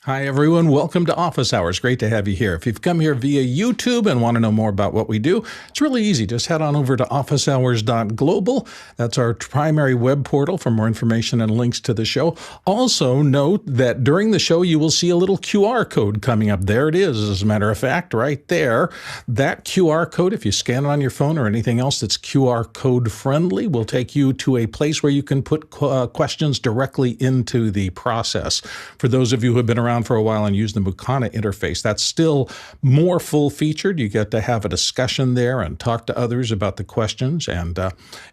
Hi, everyone. Welcome to Office Hours. Great to have you here. If you've come here via YouTube and want to know more about what we do, it's really easy. Just head on over to officehours.global. That's our primary web portal for more information and links to the show. Also, note that during the show, you will see a little QR code coming up. There it is, as a matter of fact, right there. That QR code, if you scan it on your phone or anything else that's QR code friendly, will take you to a place where you can put questions directly into the process. For those of you who have been around for a while and use the Mukana interface, that's still more full-featured. You get to have a discussion there and talk to others about the questions. And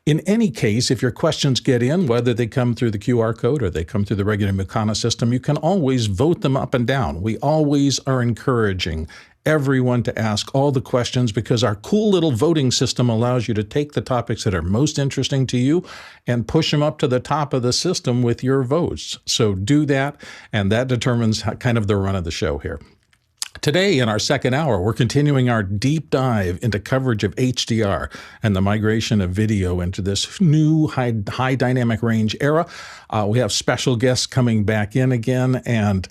in any case, if your questions get in, whether they come through the QR code or they come through the regular Mukana system, you can always vote them up and down. We always are encouraging everyone to ask all the questions because our cool little voting system allows you to take the topics that are most interesting to you and push them up to the top of the system with your votes. So do that, and that determines kind of the run of the show here. Today, in our second hour, we're continuing our deep dive into coverage of HDR and the migration of video into this new high dynamic range era. We have special guests coming back in again, and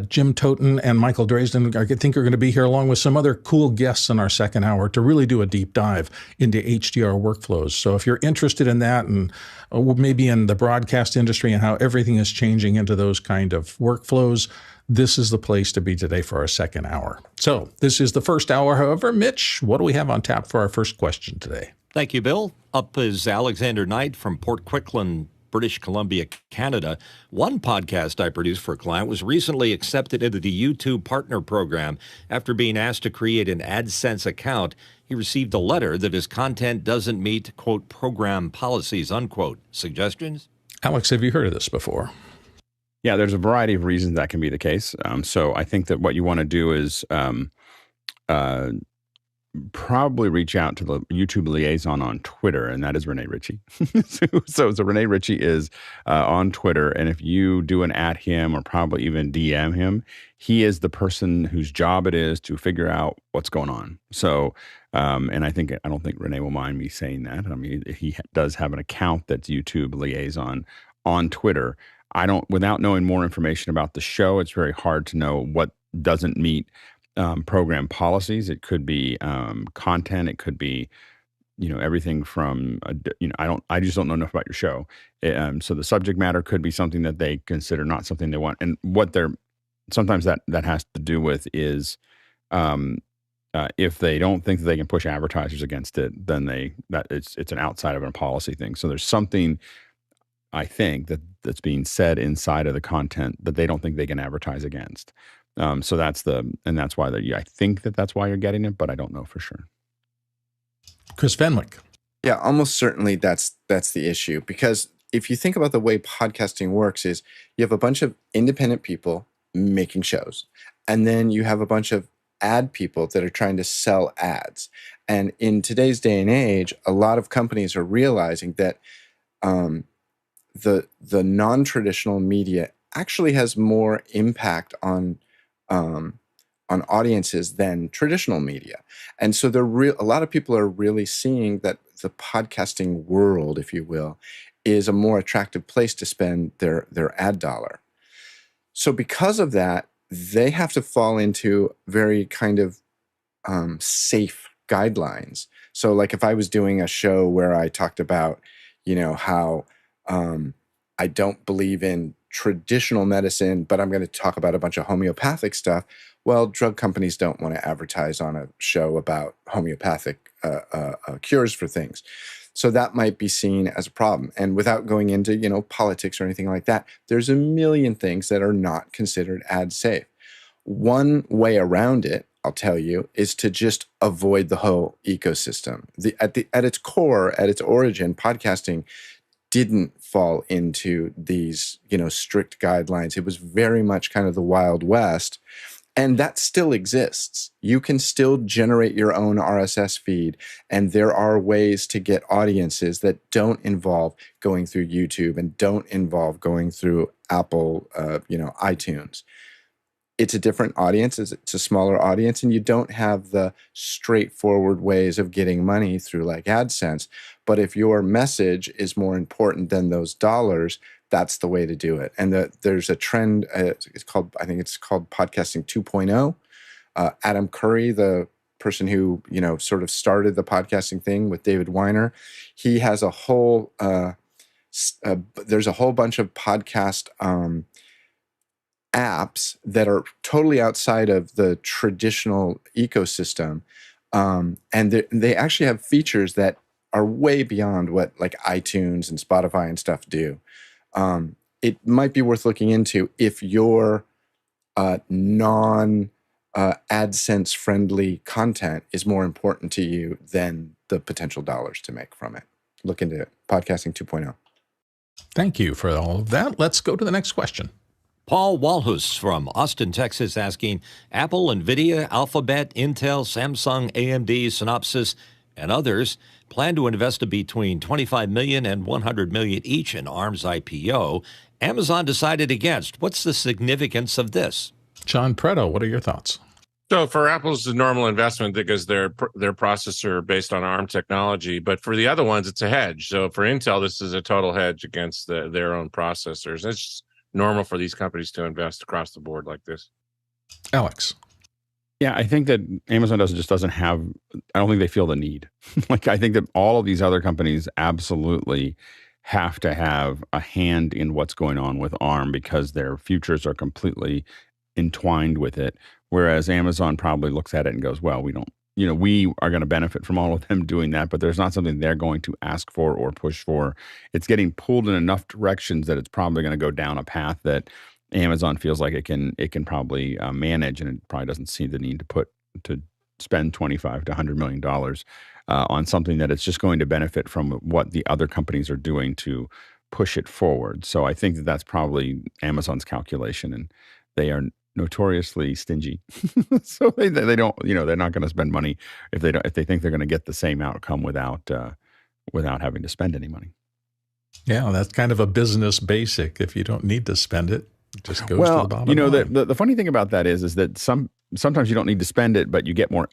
Jim Toten and Michael Dresden, I think, are going to be here along with some other cool guests in our second hour to really do a deep dive into HDR workflows. So if you're interested in that and maybe in the broadcast industry and how everything is changing into those kind of workflows, this is the place to be today for our second hour. So this is the first hour, however. Mitch, what do we have on tap for our first question today? Thank you, Bill. Up is Alexander Knight from Port Coquitlam, British Columbia, Canada. One podcast I produced for a client was recently accepted into the YouTube Partner Program after being asked to create an AdSense account. He received a letter that his content doesn't meet, quote, program policies, unquote. Suggestions? Alex, have you heard of this before? Yeah, there's a variety of reasons that can be the case. So I think that what you want to do is probably reach out to the YouTube liaison on Twitter, and that is Renee Ritchie. so Renee Ritchie is on Twitter, and if you do an at him or probably even DM him, he is the person whose job it is to figure out what's going on. So, and I don't think Renee will mind me saying that. I mean, he does have an account that's YouTube liaison on Twitter. Without knowing more information about the show, it's very hard to know what doesn't meet program policies. It could be content. It could be, everything from, I just don't know enough about your show. So the subject matter could be something that they consider not something they want. And sometimes that has to do with is, if they don't think that they can push advertisers against it, then it's an outside of a policy thing. So there's something, I think, that's being said inside of the content that they don't think they can advertise against. So that's why I think that's why you're getting it, but I don't know for sure. Chris Fenwick. Yeah, almost certainly that's the issue, because if you think about the way podcasting works is you have a bunch of independent people making shows, and then you have a bunch of ad people that are trying to sell ads. And in today's day and age, a lot of companies are realizing that the non-traditional media actually has more impact on audiences than traditional media. And so a lot of people are really seeing that the podcasting world, if you will, is a more attractive place to spend their ad dollar. So because of that, they have to fall into very kind of safe guidelines. So like if I was doing a show where I talked about, how I don't believe in traditional medicine, but I'm going to talk about a bunch of homeopathic stuff. Well, drug companies don't want to advertise on a show about homeopathic cures for things. So that might be seen as a problem. And without going into, politics or anything like that, there's a million things that are not considered ad safe. One way around it, I'll tell you, is to just avoid the whole ecosystem. At its core, at its origin, podcasting didn't fall into these, strict guidelines. It was very much kind of the Wild West, and that still exists. You can still generate your own RSS feed, and there are ways to get audiences that don't involve going through YouTube and don't involve going through Apple, iTunes. It's a different audience, it's a smaller audience, and you don't have the straightforward ways of getting money through like AdSense. But if your message is more important than those dollars, that's the way to do it. And there's a trend. I think it's called podcasting 2.0. Adam Curry, the person who sort of started the podcasting thing with David Weiner, he has a whole. There's a whole bunch of podcast apps that are totally outside of the traditional ecosystem, and they actually have features that are way beyond what like iTunes and Spotify and stuff do. It might be worth looking into if your non AdSense friendly content is more important to you than the potential dollars to make from it. Look into it. Podcasting 2.0. Thank you for all of that. Let's go to the next question. Paul Walhus from Austin, Texas, asking, Apple, NVIDIA, Alphabet, Intel, Samsung, AMD, Synopsys, and others plan to invest between $25 million and $100 million each in ARM's IPO. Amazon decided against. What's the significance of this? John Preto, what are your thoughts? So for Apple, it's a normal investment because their processor based on ARM technology. But for the other ones, it's a hedge. So for Intel, this is a total hedge against their own processors. It's just normal for these companies to invest across the board like this. Alex. Yeah, I think that Amazon just doesn't have, I don't think they feel the need. Like, I think that all of these other companies absolutely have to have a hand in what's going on with ARM because their futures are completely entwined with it. Whereas Amazon probably looks at it and goes, well, we don't, we are going to benefit from all of them doing that, but there's not something they're going to ask for or push for. It's getting pulled in enough directions that it's probably going to go down a path that Amazon feels like it can probably manage, and it probably doesn't see the need to spend $25 to $100 million on something that it's just going to benefit from what the other companies are doing to push it forward. So I think that that's probably Amazon's calculation, and they are notoriously stingy. So they don't, they're not going to spend money if they think they're going to get the same outcome without having to spend any money. Yeah, that's kind of a business basic. If you don't need to spend it, it just goes to the bottom line. The funny thing about that is that sometimes you don't need to spend it, but you get more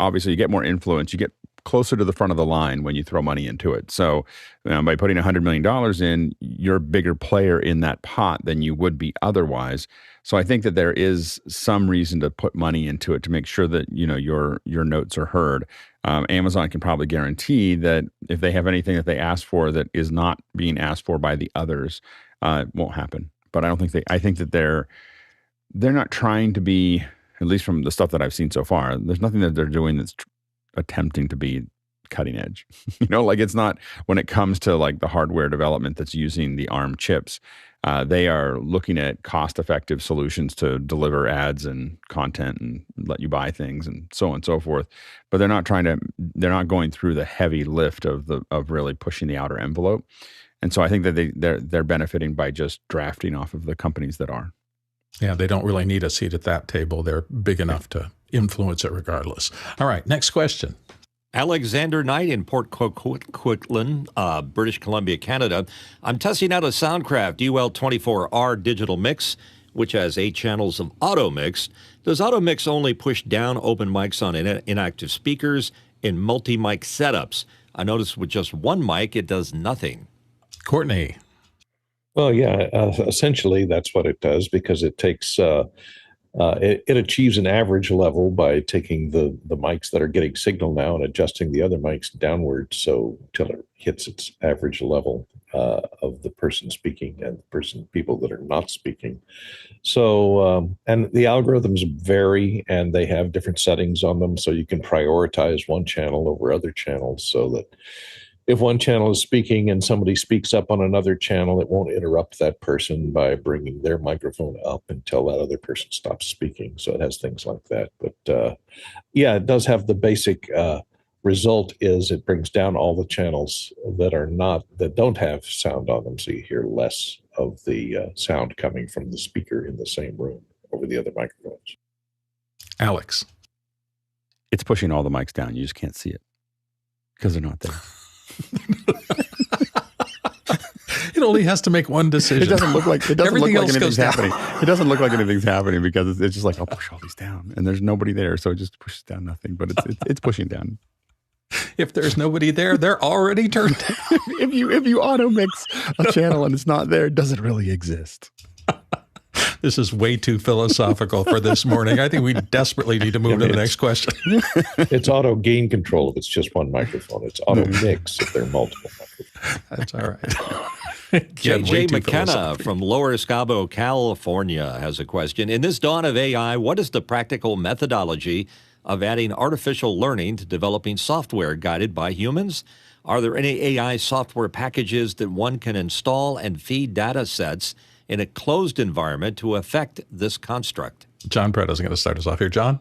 influence. You get closer to the front of the line when you throw money into it. So by putting $100 million in, you're a bigger player in that pot than you would be otherwise. So I think that there is some reason to put money into it to make sure that your notes are heard. Amazon can probably guarantee that if they have anything that they ask for that is not being asked for by the others, it won't happen. But I think that they're not trying to be, at least from the stuff that I've seen so far, there's nothing that they're doing that's attempting to be cutting edge. Like it's not, when it comes to like the hardware development that's using the ARM chips, they are looking at cost-effective solutions to deliver ads and content and let you buy things and so on and so forth. But they're not going through the heavy lift of really pushing the outer envelope. And so I think that they're benefiting by just drafting off of the companies that are. Yeah, they don't really need a seat at that table. They're big enough to influence it regardless. All right, next question. Alexander Knight in Port Coquitlam, British Columbia, Canada. I'm testing out a Soundcraft UL24R digital mix, which has 8 channels of auto mix. Does auto mix only push down open mics on inactive speakers in multi-mic setups? I noticed with just one mic, it does nothing. Courtney. Well, yeah, essentially that's what it does, because it takes it achieves an average level by taking the mics that are getting signal now and adjusting the other mics downward, so till it hits its average level of the person speaking and the people that are not speaking. So and the algorithms vary, and they have different settings on them, so you can prioritize one channel over other channels, so that if one channel is speaking and somebody speaks up on another channel, it won't interrupt that person by bringing their microphone up until that other person stops speaking. So it has things like that. But yeah, it does have the basic result is it brings down all the channels that don't have sound on them. So you hear less of the sound coming from the speaker in the same room over the other microphones. Alex. It's pushing all the mics down. You just can't see it because they're not there. It only has to make one decision. It doesn't look like anything's happening. Down. It doesn't look like anything's happening because it's just like, I'll push all these down, and there's nobody there, so it just pushes down nothing. But it's pushing down. If there's nobody there, they're already turned down. if you auto mix a channel and it's not there, does it really exist? This is way too philosophical for this morning. I think we desperately need to move to the next question. It's auto gain control if it's just one microphone. It's auto mix if there are multiple microphones. That's all right. Again, way J.J. too McKenna philosophical. from Lower Escabo, California has a question. In this dawn of AI, what is the practical methodology of adding artificial learning to developing software guided by humans? Are there any AI software packages that one can install and feed data sets in a closed environment to affect this construct? John Predo's going to start us off here. John?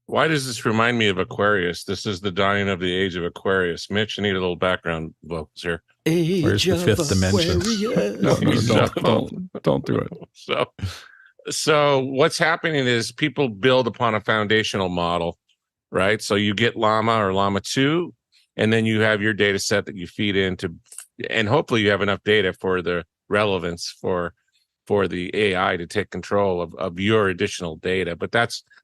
Why does this remind me of Aquarius? This is the dawning of the age of Aquarius. Mitch, I need a little background vocals here. Where's the fifth dimension? Don't do it. So what's happening is people build upon a foundational model, right? So you get Llama or Llama 2, and then you have your data set that you feed into, and hopefully you have enough data for the relevance for the AI to take control of your additional data. But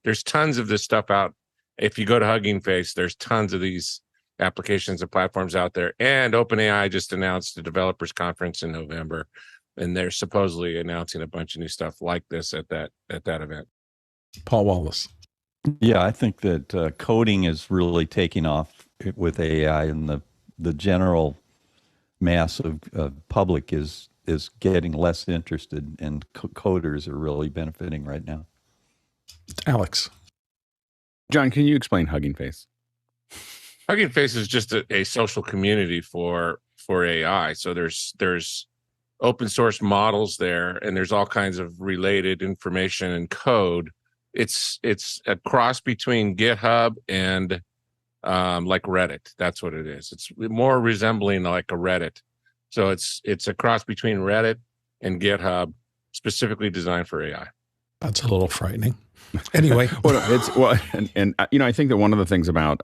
there's tons of this stuff out. If you go to Hugging Face, there's tons of these applications and platforms out there. And OpenAI just announced a developers conference in November, and they're supposedly announcing a bunch of new stuff like this at that event. Paul Wallace. Yeah, I think that coding is really taking off with AI, and the general mass of public is getting less interested, and coders are really benefiting right now. Alex. John, can you explain Hugging Face? Hugging Face is just a social community for AI. So there's open source models there, and there's all kinds of related information and code. It's a cross between GitHub and like Reddit. That's what it is. It's more resembling like a Reddit. So it's a cross between Reddit and GitHub, specifically designed for AI. That's a little frightening. Anyway. And I think that one of the things about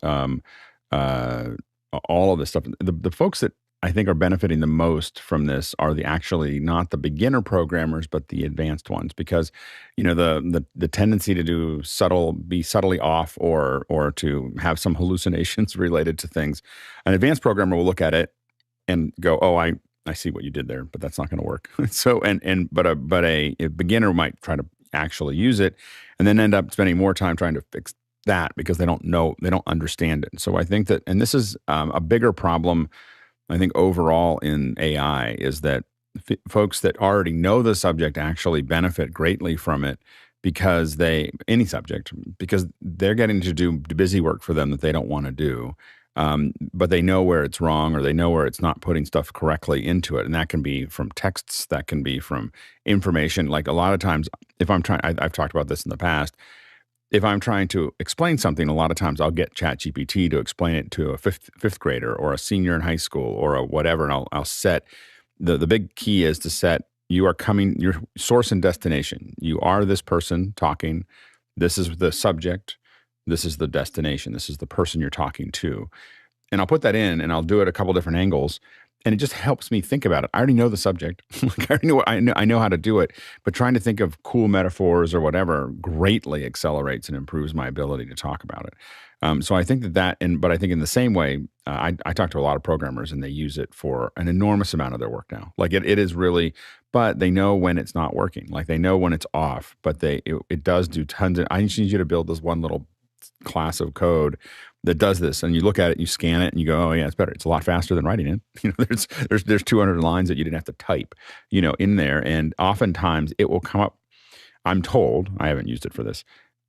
all of this stuff, the folks that I think are benefiting the most from this are actually not the beginner programmers, but the advanced ones, because the tendency to be subtly off or to have some hallucinations related to things. An advanced programmer will look at it and go, "Oh, I see what you did there, but that's not going to work." So but a beginner might try to actually use it and then end up spending more time trying to fix that because they don't understand it. So I think that, and this is a bigger problem, I think, overall in AI, is that folks that already know the subject actually benefit greatly from it because they're getting to do busy work for them that they don't want to do. But they know where it's wrong, or they know where it's not putting stuff correctly into it. And that can be from texts, that can be from information. Like a lot of times, if I'm trying, I've talked about this in the past, if I'm trying to explain something, a lot of times I'll get ChatGPT to explain it to a fifth grader or a senior in high school or a whatever. And I'll set, the big key is to set, your source and destination. You are this person talking. This is the subject. This is the destination. This is the person you're talking to. And I'll put that in, and I'll do it a couple different angles, and it just helps me think about it. I already know the subject. I know how to do it, but trying to think of cool metaphors or whatever greatly accelerates and improves my ability to talk about it. So I think but I think in the same way, I talk to a lot of programmers, and they use it for an enormous amount of their work now. Like it is really, but they know when it's not working. Like they know when it's off, but it does do tons of, I just need you to build this one little class of code that does this, and you look at it, you scan it, and you go, "Oh yeah, it's better. It's a lot faster than writing it." There's 200 lines that you didn't have to type, in there, and oftentimes it will come up. I'm told, I haven't used it for this,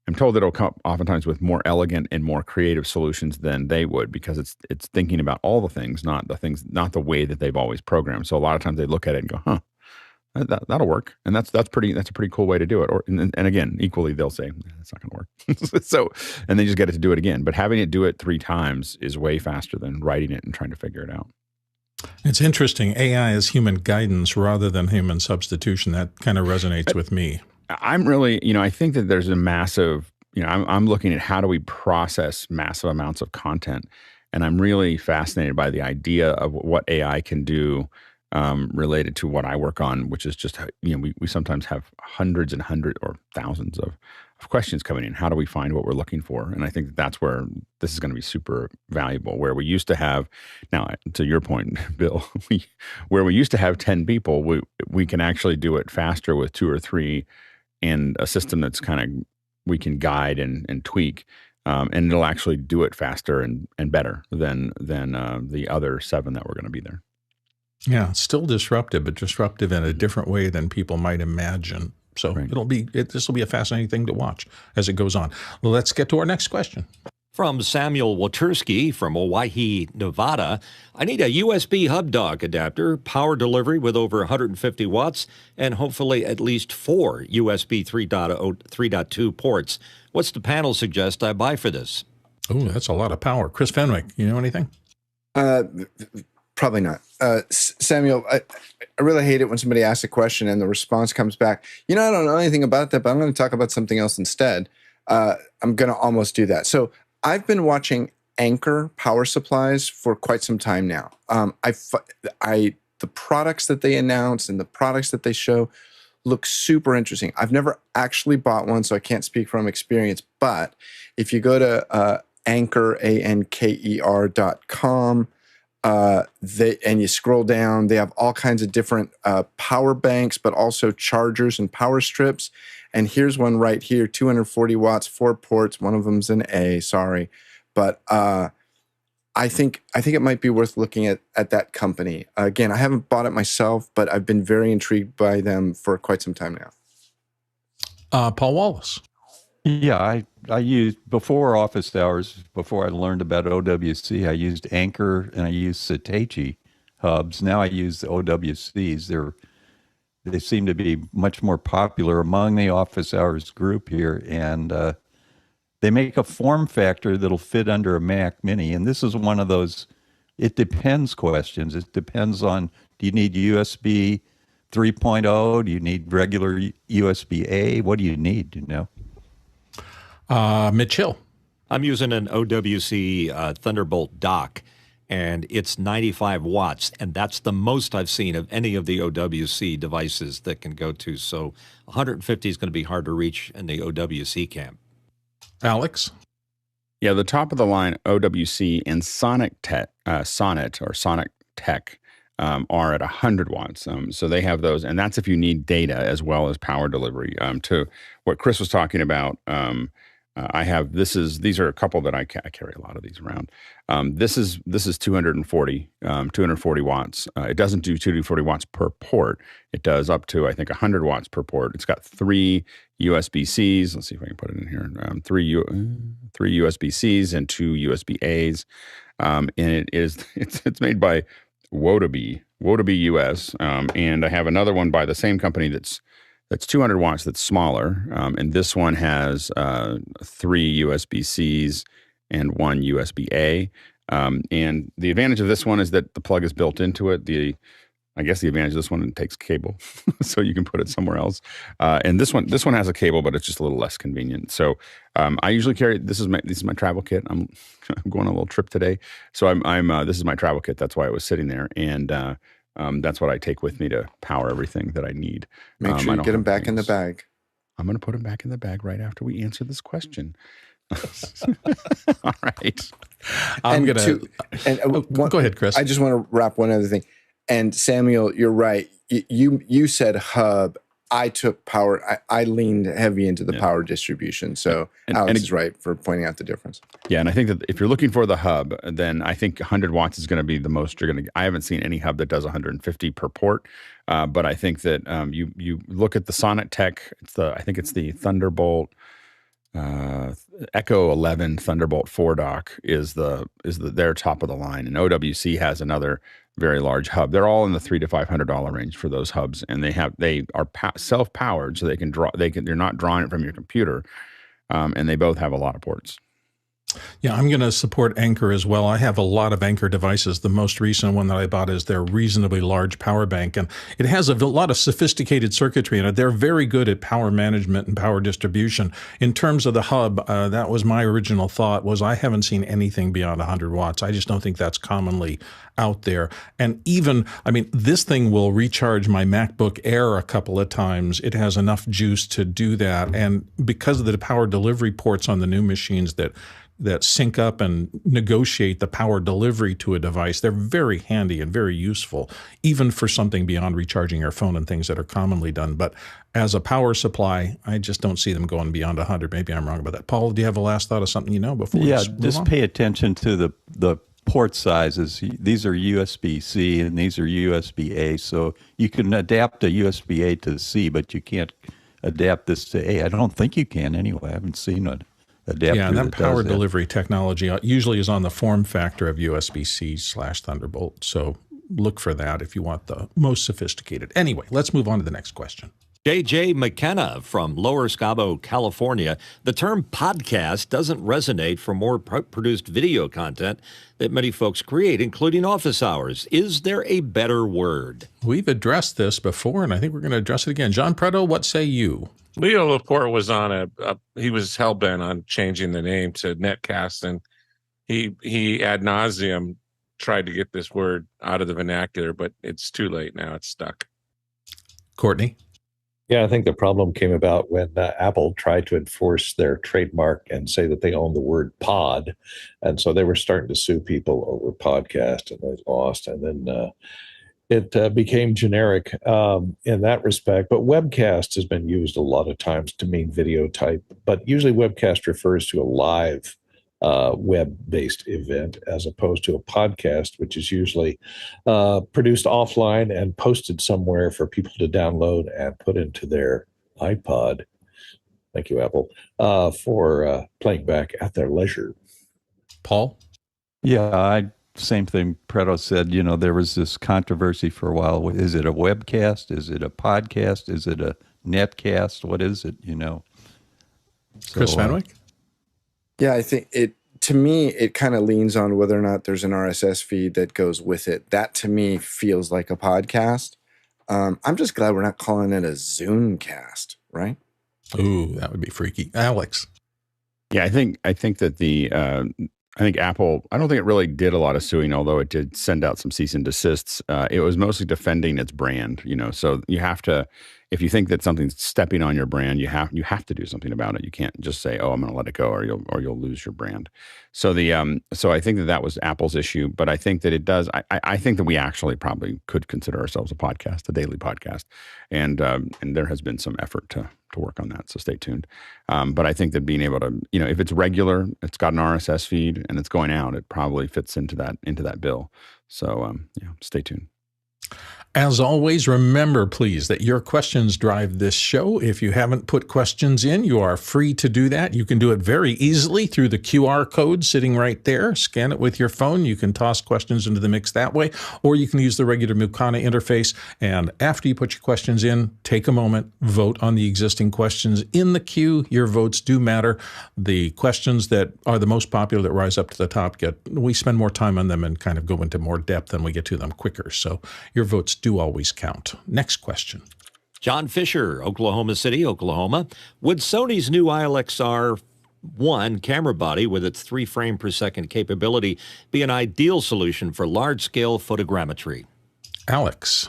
I'm told that it'll come up oftentimes with more elegant and more creative solutions than they would, because it's thinking about all the things, not the way that they've always programmed. So a lot of times they look at it and go, "Huh, that'll work," and that's a pretty cool way to do it. And again, equally they'll say it's not going to work. So, and they just get it to do it again. But having it do it 3 times is way faster than writing it and trying to figure it out. It's interesting. AI is human guidance rather than human substitution. That kind of resonates with me. I'm really, I think that there's a massive, I'm looking at how do we process massive amounts of content, and I'm really fascinated by the idea of what AI can do related to what I work on, which is just, we sometimes have hundreds and hundreds or thousands of questions coming in. How do we find what we're looking for? And I think that's where this is going to be super valuable, where we used to have, now to your point, Bill, where we used to have 10 people, we can actually do it faster with 2 or 3 and a system that's kind of, we can guide and tweak. And it'll actually do it faster and better than the other 7 that were going to be there. Yeah, still disruptive, but disruptive in a different way than people might imagine. So Right. this will be a fascinating thing to watch as it goes on. Let's get to our next question. From Samuel Watursky from Owyhee, Nevada. I need a USB hub dock adapter, power delivery with over 150 watts, and hopefully at least 4 USB 3.2 ports. What's the panel suggest I buy for this? Oh, that's a lot of power. Chris Fenwick, you know anything? Probably not. Samuel, I really hate it when somebody asks a question and the response comes back, I don't know anything about that, but I'm going to talk about something else instead. I'm going to almost do that. So I've been watching Anchor power supplies for quite some time now. The products that they announce and the products that they show look super interesting. I've never actually bought one, so I can't speak from experience. But if you go to Anchor, anker.com, and you scroll down, they have all kinds of different power banks, but also chargers and power strips. And here's one right here, 240 watts, 4 ports. One of them's an A, sorry. But I think it might be worth looking at that company. Again, I haven't bought it myself, but I've been very intrigued by them for quite some time now. Paul Wallace. Yeah, I used, before office hours, before I learned about OWC, I used Anchor and I used Satechi hubs. Now I use the OWCs. They seem to be much more popular among the office hours group here, and they make a form factor that'll fit under a Mac Mini. And this is one of those it depends questions. It depends on, do you need USB 3.0? Do you need regular USB-A? What do you need, Mitch Hill. I'm using an OWC Thunderbolt dock, and it's 95 watts, and that's the most I've seen of any of the OWC devices that can go to. So 150 is going to be hard to reach in the OWC camp. Alex? Yeah, the top of the line OWC and Sonic Tech are at 100 watts. So they have those, and that's if you need data as well as power delivery. To what Chris was talking about, these are a couple that I carry a lot of these around. This is 240 watts. It doesn't do 240 watts per port. It does up to, I think, 100 watts per port. It's got 3 USB-Cs. Let's see if I can put it in here. 3 USB-Cs and 2 USB-As. And it's made by Wodeby US. And I have another one by the same company that's 200 watts, that's smaller. And this one has 3 USB-Cs and 1 USB-A. And the advantage of this one is that the plug is built into it. I guess the advantage of this one, it takes cable, so you can put it somewhere else. And this one has a cable, but it's just a little less convenient. So I usually carry, this is my travel kit. I'm going on a little trip today, so this is my travel kit. That's why it was sitting there, and that's what I take with me to power everything that I need. Make sure you get them back in the bag. I'm going to put them back in the bag right after we answer this question. All right. Go ahead, Chris. I just want to wrap one other thing. And Samuel, you're right. You said hub. I took power. I leaned heavy into the power distribution. So Alex is right for pointing out the difference. Yeah, and I think that if you're looking for the hub, then I think 100 watts is going to be the most you're going to. I haven't seen any hub that does 150 per port, but I think that you look at the Sonic Tech. I think it's the Thunderbolt. Echo 11 Thunderbolt 4 dock is their top of the line, and OWC has another very large hub. They're all in the $300 to $500 range for those hubs, and they are self-powered, so they can draw. They're not drawing it from your computer, and they both have a lot of ports. Yeah, I'm going to support Anker as well. I have a lot of Anker devices. The most recent one that I bought is their reasonably large power bank, and it has a lot of sophisticated circuitry in it. They're very good at power management and power distribution. In terms of the hub, that was my original thought, was I haven't seen anything beyond 100 watts. I just don't think that's commonly out there. And even, I mean, this thing will recharge my MacBook Air a couple of times. It has enough juice to do that. And because of the power delivery ports on the new machines that sync up and negotiate the power delivery to a device, they're very handy and very useful, even for something beyond recharging your phone and things that are commonly done. But as a power supply, I just don't see them going beyond 100. Maybe I'm wrong about that. Paul, do you have a last thought of something you know before we move on? Pay attention to the port sizes. These are USB-C and these are USB-A. So you can adapt a USB-A to C, but you can't adapt this to A. I don't think you can anyway. I haven't seen it. Yeah, and that power delivery technology usually is on the form factor of USB-C/Thunderbolt. So look for that if you want the most sophisticated. Anyway, let's move on to the next question. J.J. McKenna from Lower Scabo, California. The term podcast doesn't resonate for more produced video content that many folks create, including office hours. Is there a better word? We've addressed this before, and I think we're going to address it again. John Preto, what say you? Leo Laporte was on he was hell-bent on changing the name to Netcast, and he ad nauseum tried to get this word out of the vernacular, but it's too late now. It's stuck. Courtney? Yeah, I think the problem came about when Apple tried to enforce their trademark and say that they own the word pod. And so they were starting to sue people over podcast, and they lost. And then it became generic in that respect. But webcast has been used a lot of times to mean video type. But usually webcast refers to a live web-based event as opposed to a podcast, which is usually produced offline and posted somewhere for people to download and put into their iPod. Thank you, Apple, for playing back at their leisure. Paul? Yeah, same thing Preto said. You know, there was this controversy for a while. Is it a webcast? Is it a podcast? Is it a netcast? What is it, you know? So, Chris Fenwick? Yeah, I think to me, it kind of leans on whether or not there's an RSS feed that goes with it. That to me feels like a podcast. I'm just glad we're not calling it a Zoomcast, right? Ooh, that would be freaky. Alex? Yeah, I think that I think Apple, I don't think it really did a lot of suing, although it did send out some cease and desists. It was mostly defending its brand, you know. So you have to, if you think that something's stepping on your brand, you have to do something about it. You can't just say, "Oh, I'm going to let it go," or you'll lose your brand. So so I think that was Apple's issue, but I think that it does. I think that we actually probably could consider ourselves a podcast, a daily podcast, and there has been some effort to work on that. So stay tuned. But I think that being able to, you know, if it's regular, it's got an RSS feed and it's going out, it probably fits into that bill. So yeah, stay tuned. As always, remember, please, that your questions drive this show. If you haven't put questions in, you are free to do that. You can do it very easily through the QR code sitting right there. Scan it with your phone. You can toss questions into the mix that way, or you can use the regular Mukana interface. And after you put your questions in, take a moment, vote on the existing questions in the queue. Your votes do matter. The questions that are the most popular that rise up to the top we spend more time on them and kind of go into more depth and we get to them quicker. So your votes do always count. Next question. John Fisher, Oklahoma City, Oklahoma. Would Sony's new ILXR1 camera body with its 3 frame per second capability be an ideal solution for large-scale photogrammetry? Alex.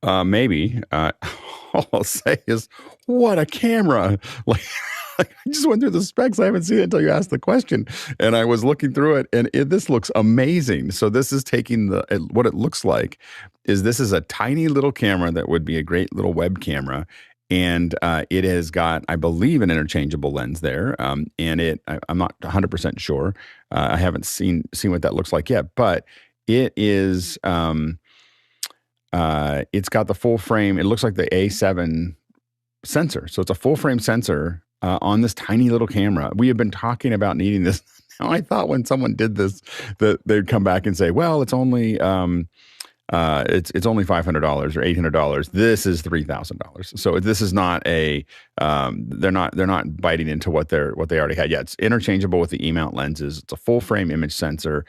Maybe. All I'll say is, what a camera. I just went through the specs. I haven't seen it until you asked the question. And I was looking through it, and this looks amazing. So this is taking what it looks like this is a tiny little camera that would be a great little web camera. And it has got, I believe, an interchangeable lens there. And I'm not 100% sure. I haven't seen what that looks like yet. But it is, it's got the full frame. It looks like the A7 sensor. So it's a full frame sensor on this tiny little camera. We have been talking about needing this. Now, I thought when someone did this that they'd come back and say, well, it's only It's only $500 or $800. This is $3,000. So this is not a they're not biting into what they already had. Yeah, it's interchangeable with the E-mount lenses. It's a full frame image sensor,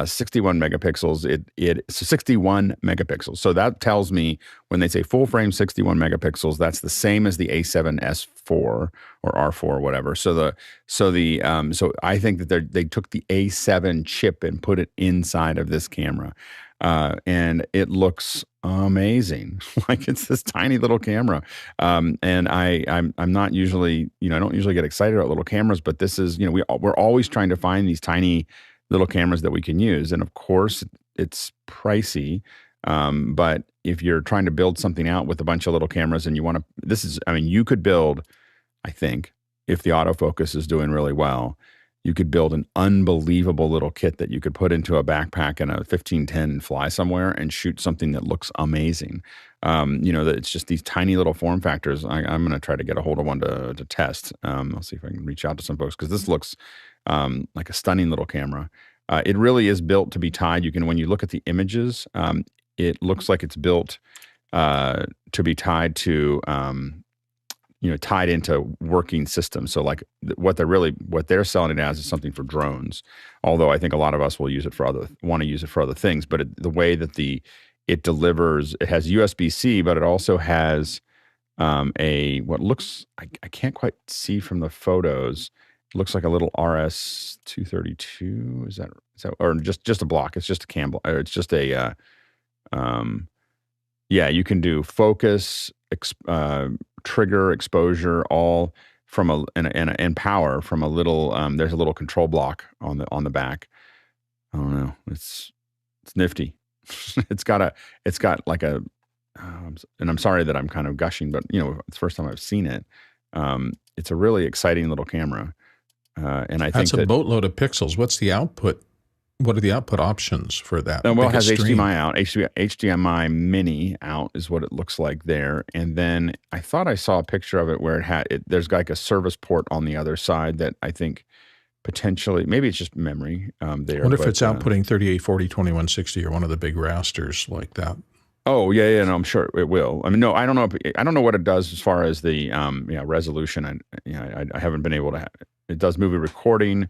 61 megapixels. It's 61 megapixels. So that tells me when they say full frame 61 megapixels, that's the same as the A7S4 or R4 or whatever. So I think that they took the A7 chip and put it inside of this camera. And it looks amazing. Like it's this tiny little camera. And I'm not usually, I don't usually get excited about little cameras, but this is, we're always trying to find these tiny little cameras that we can use. And of course it's pricey. But if you're trying to build something out with a bunch of little cameras and you could build, I think, if the autofocus is doing really well, you could build an unbelievable little kit that you could put into a backpack and a 1510 and fly somewhere and shoot something that looks amazing. That it's just these tiny little form factors. I'm going to try to get a hold of one to test. I'll see if I can reach out to some folks because this looks like a stunning little camera. It really is built to be tied. When you look at the images, it looks like it's built to be tied to tied into working systems. So like what they're selling it as is something for drones. Although I think a lot of us will want to use it for other things. But the way that it delivers, it has USB-C, but it also has what looks, I can't quite see from the photos. It looks like a little RS-232. Is that or just a block? It's just a cam. It's just a you can do focus, trigger, exposure, all from and power from a little. There's a little control block on the back. I don't know. It's nifty. it's got like a. And I'm sorry that I'm kind of gushing, but it's the first time I've seen it. It's a really exciting little camera, and I think that's a boatload of pixels. What's the output? What are the output options for that? Well, it has HDMI out, HDMI mini out is what it looks like there. And then I thought I saw a picture of it where there's like a service port on the other side that I think potentially, maybe it's just memory there. I wonder if it's outputting 3840, 2160 or one of the big rasters like that. Oh, yeah, no, I'm sure it will. I mean, no, I don't know what it does as far as the resolution. I haven't been able to it does movie recording.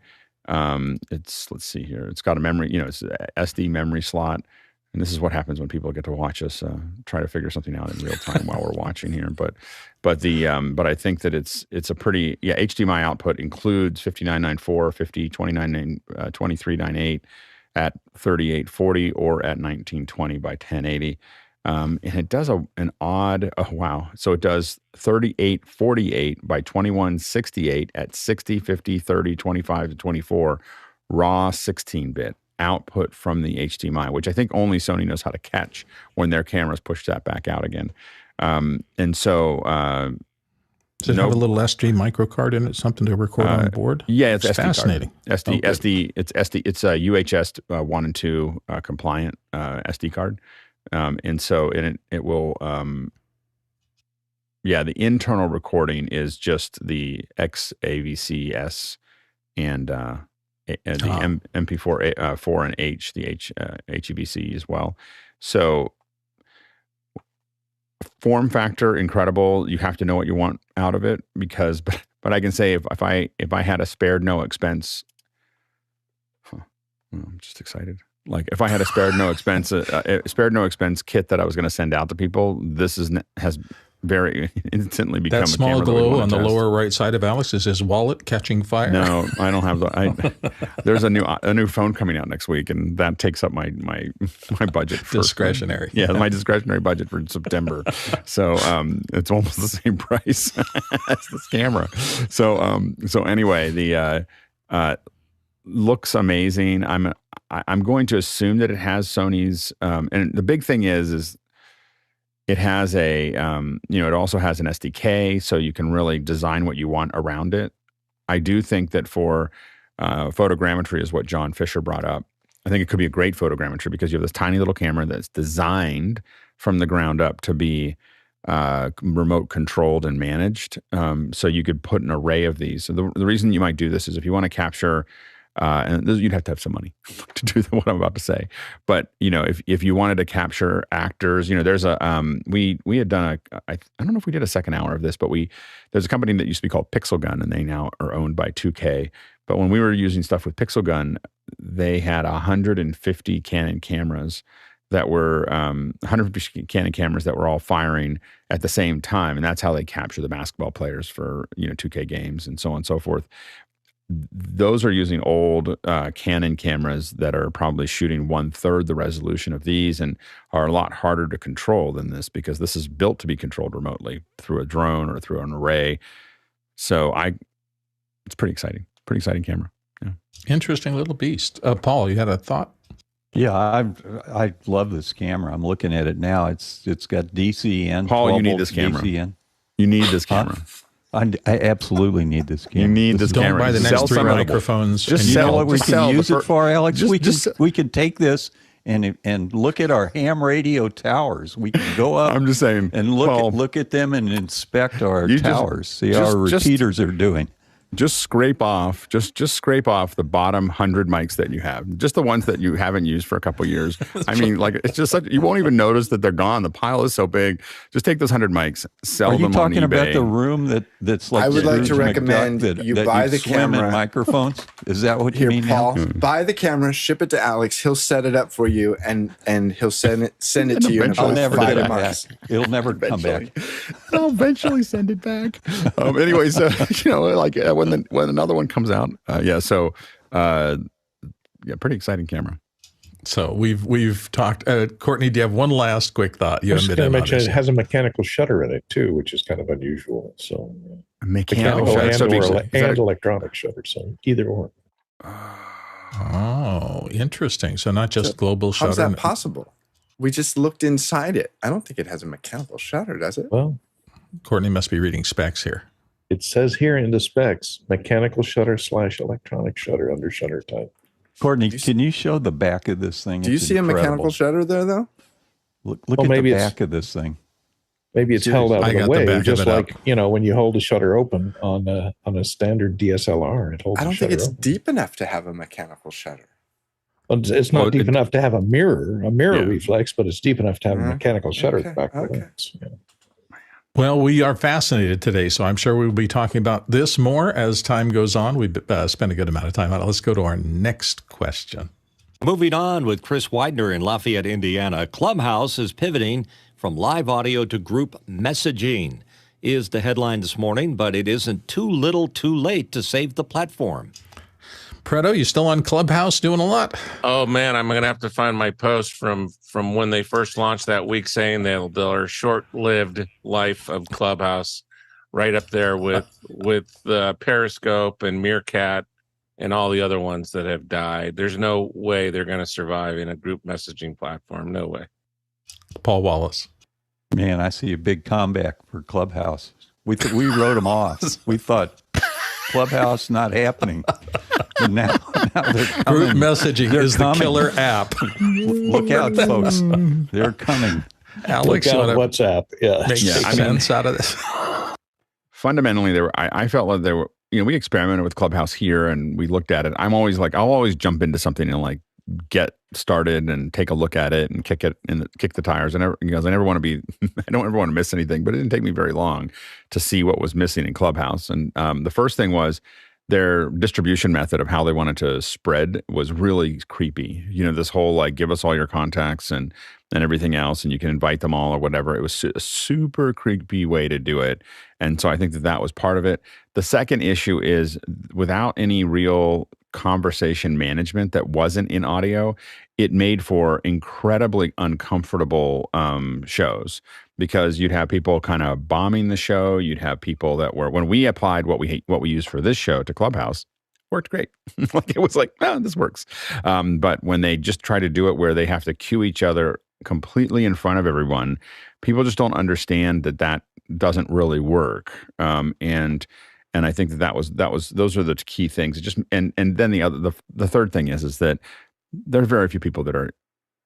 Let's see here. It's got a memory, it's an SD memory slot. And this is what happens when people get to watch us try to figure something out in real time while we're watching here. But I think that it's a pretty, HDMI output includes 5994, 50, 2398 at 3840 or at 1920 by 1080. And it does an odd, so it does 3848 by 2168 at 60, 50, 30, 25 to 24 raw 16-bit output from the HDMI, which I think only Sony knows how to catch when their cameras push that back out again. And so does it have a little SD micro card in it, something to record on board? Yeah, it's SD fascinating. Card. SD, it's SD. It's a UHS 1 and 2 compliant SD card. And so it will, the internal recording is just the XAVC-S and the MP4 4 and H, the HEVC as well. So form factor, incredible. You have to know what you want out of it but I can say if I had a spared no expense, I'm just excited. Like if I had a spared no expense kit that I was going to send out to people, this has very instantly become that small glow on the lower right side of Alex. Is his wallet catching fire? No, I don't have there's a new phone coming out next week, and that takes up my budget for discretionary. My discretionary budget for September. So it's almost the same price as this camera. So anyway, the looks amazing. I'm going to assume that it has Sony's, and the big thing is it has it also has an SDK, so you can really design what you want around it. I do think that for photogrammetry is what John Fisher brought up. I think it could be a great photogrammetry because you have this tiny little camera that's designed from the ground up to be remote controlled and managed. So you could put an array of these. So the reason you might do this is if you want to capture and you'd have to have some money to do what I'm about to say. But if you wanted to capture actors, there's a we had done I don't know if we did a second hour of this, but there's a company that used to be called Pixel Gun, and they now are owned by 2K. But when we were using stuff with Pixel Gun, they had 150 Canon cameras that were 150 Canon cameras that were all firing at the same time, and that's how they capture the basketball players for 2K games and so on and so forth. Those are using old Canon cameras that are probably shooting 1/3 the resolution of these and are a lot harder to control than this, because this is built to be controlled remotely through a drone or through an array. So it's pretty exciting. Pretty exciting camera. Yeah. Interesting little beast. Paul, you had a thought? Yeah, I love this camera. I'm looking at it now. It's got DC in. Paul, you need this camera. You need this camera. I absolutely need this camera. You need this camera. Don't buy the next 3 microphones. Just you know what we can use it for, Alex? We can take this and look at our ham radio towers. We can go up. I'm just saying, and look at them and inspect our towers. See how our repeaters are doing. Just scrape off the bottom 100 mics that you have, just the ones that you haven't used for a couple of years. I mean, like, it's just you won't even notice that they're gone. The pile is so big. Just take those 100 mics, sell them on eBay. Are you talking about the room that's like? I would like to recommend you buy the camera and microphones. Is that what you mean, Paul? now? Buy the camera, ship it to Alex. He'll set it up for you, and he'll send it to you in about 5 months. It'll never come back. I'll eventually send it back. Anyway, so like when another one comes out, pretty exciting camera. So we've talked. Courtney, do you have one last quick thought? I was going to mention it has a mechanical shutter in it too, which is kind of unusual. So mechanical shutter and electronic shutter. So either or. Oh, interesting. So not just global shutter. How's that possible? We just looked inside it. I don't think it has a mechanical shutter, does it? Well, Courtney must be reading specs here. It says here in the specs, mechanical shutter / electronic shutter under shutter type. Courtney, can you show the back of this thing? Do you see a mechanical shutter there, though? Look at the back of this thing. Maybe it's held out of the way, just like when you hold the shutter open on a standard DSLR. It holds. I don't think it's deep enough to have a mechanical shutter. It's not deep enough to have a mirror reflex, but it's deep enough to have a mechanical shutter at the back of the lens. Yeah. Well, we are fascinated today, so I'm sure we'll be talking about this more as time goes on. We've spent a good amount of time on it. Let's go to our next question. Moving on with Chris Widener in Lafayette, Indiana. Clubhouse is pivoting from live audio to group messaging is the headline this morning, but it isn't too little too late to save the platform. Preto, you still on Clubhouse doing a lot? Oh, man, I'm going to have to find my post from when they first launched that week saying their short-lived life of Clubhouse, right up there with Periscope and Meerkat and all the other ones that have died. There's no way they're going to survive in a group messaging platform. No way. Paul Wallace. Man, I see a big comeback for Clubhouse. We wrote them off. We thought Clubhouse not happening. Now they're coming. Group messaging is the killer app. Look out, folks. They're coming. Alex, look out WhatsApp. Make sense out of this. Fundamentally, I felt like there were, we experimented with Clubhouse here and we looked at it. I'm always like, I'll always jump into something and like get started and take a look at it and kick the tires. And I never want to be, I don't ever want to miss anything, but it didn't take me very long to see what was missing in Clubhouse. And the first thing was their distribution method of how they wanted to spread was really creepy. This whole like, give us all your contacts and everything else, and you can invite them all or whatever. It was a super creepy way to do it. And so I think that was part of it. The second issue is without any real conversation management that wasn't in audio, it made for incredibly uncomfortable shows, because you'd have people kind of bombing the show. You'd have people that were, when we applied what we used for this show to Clubhouse, worked great. Like it was like, oh, this works. But when they just try to do it where they have to cue each other completely in front of everyone, people just don't understand that doesn't really work. And I think those are the key things. It just and then the third thing is that there are very few people that are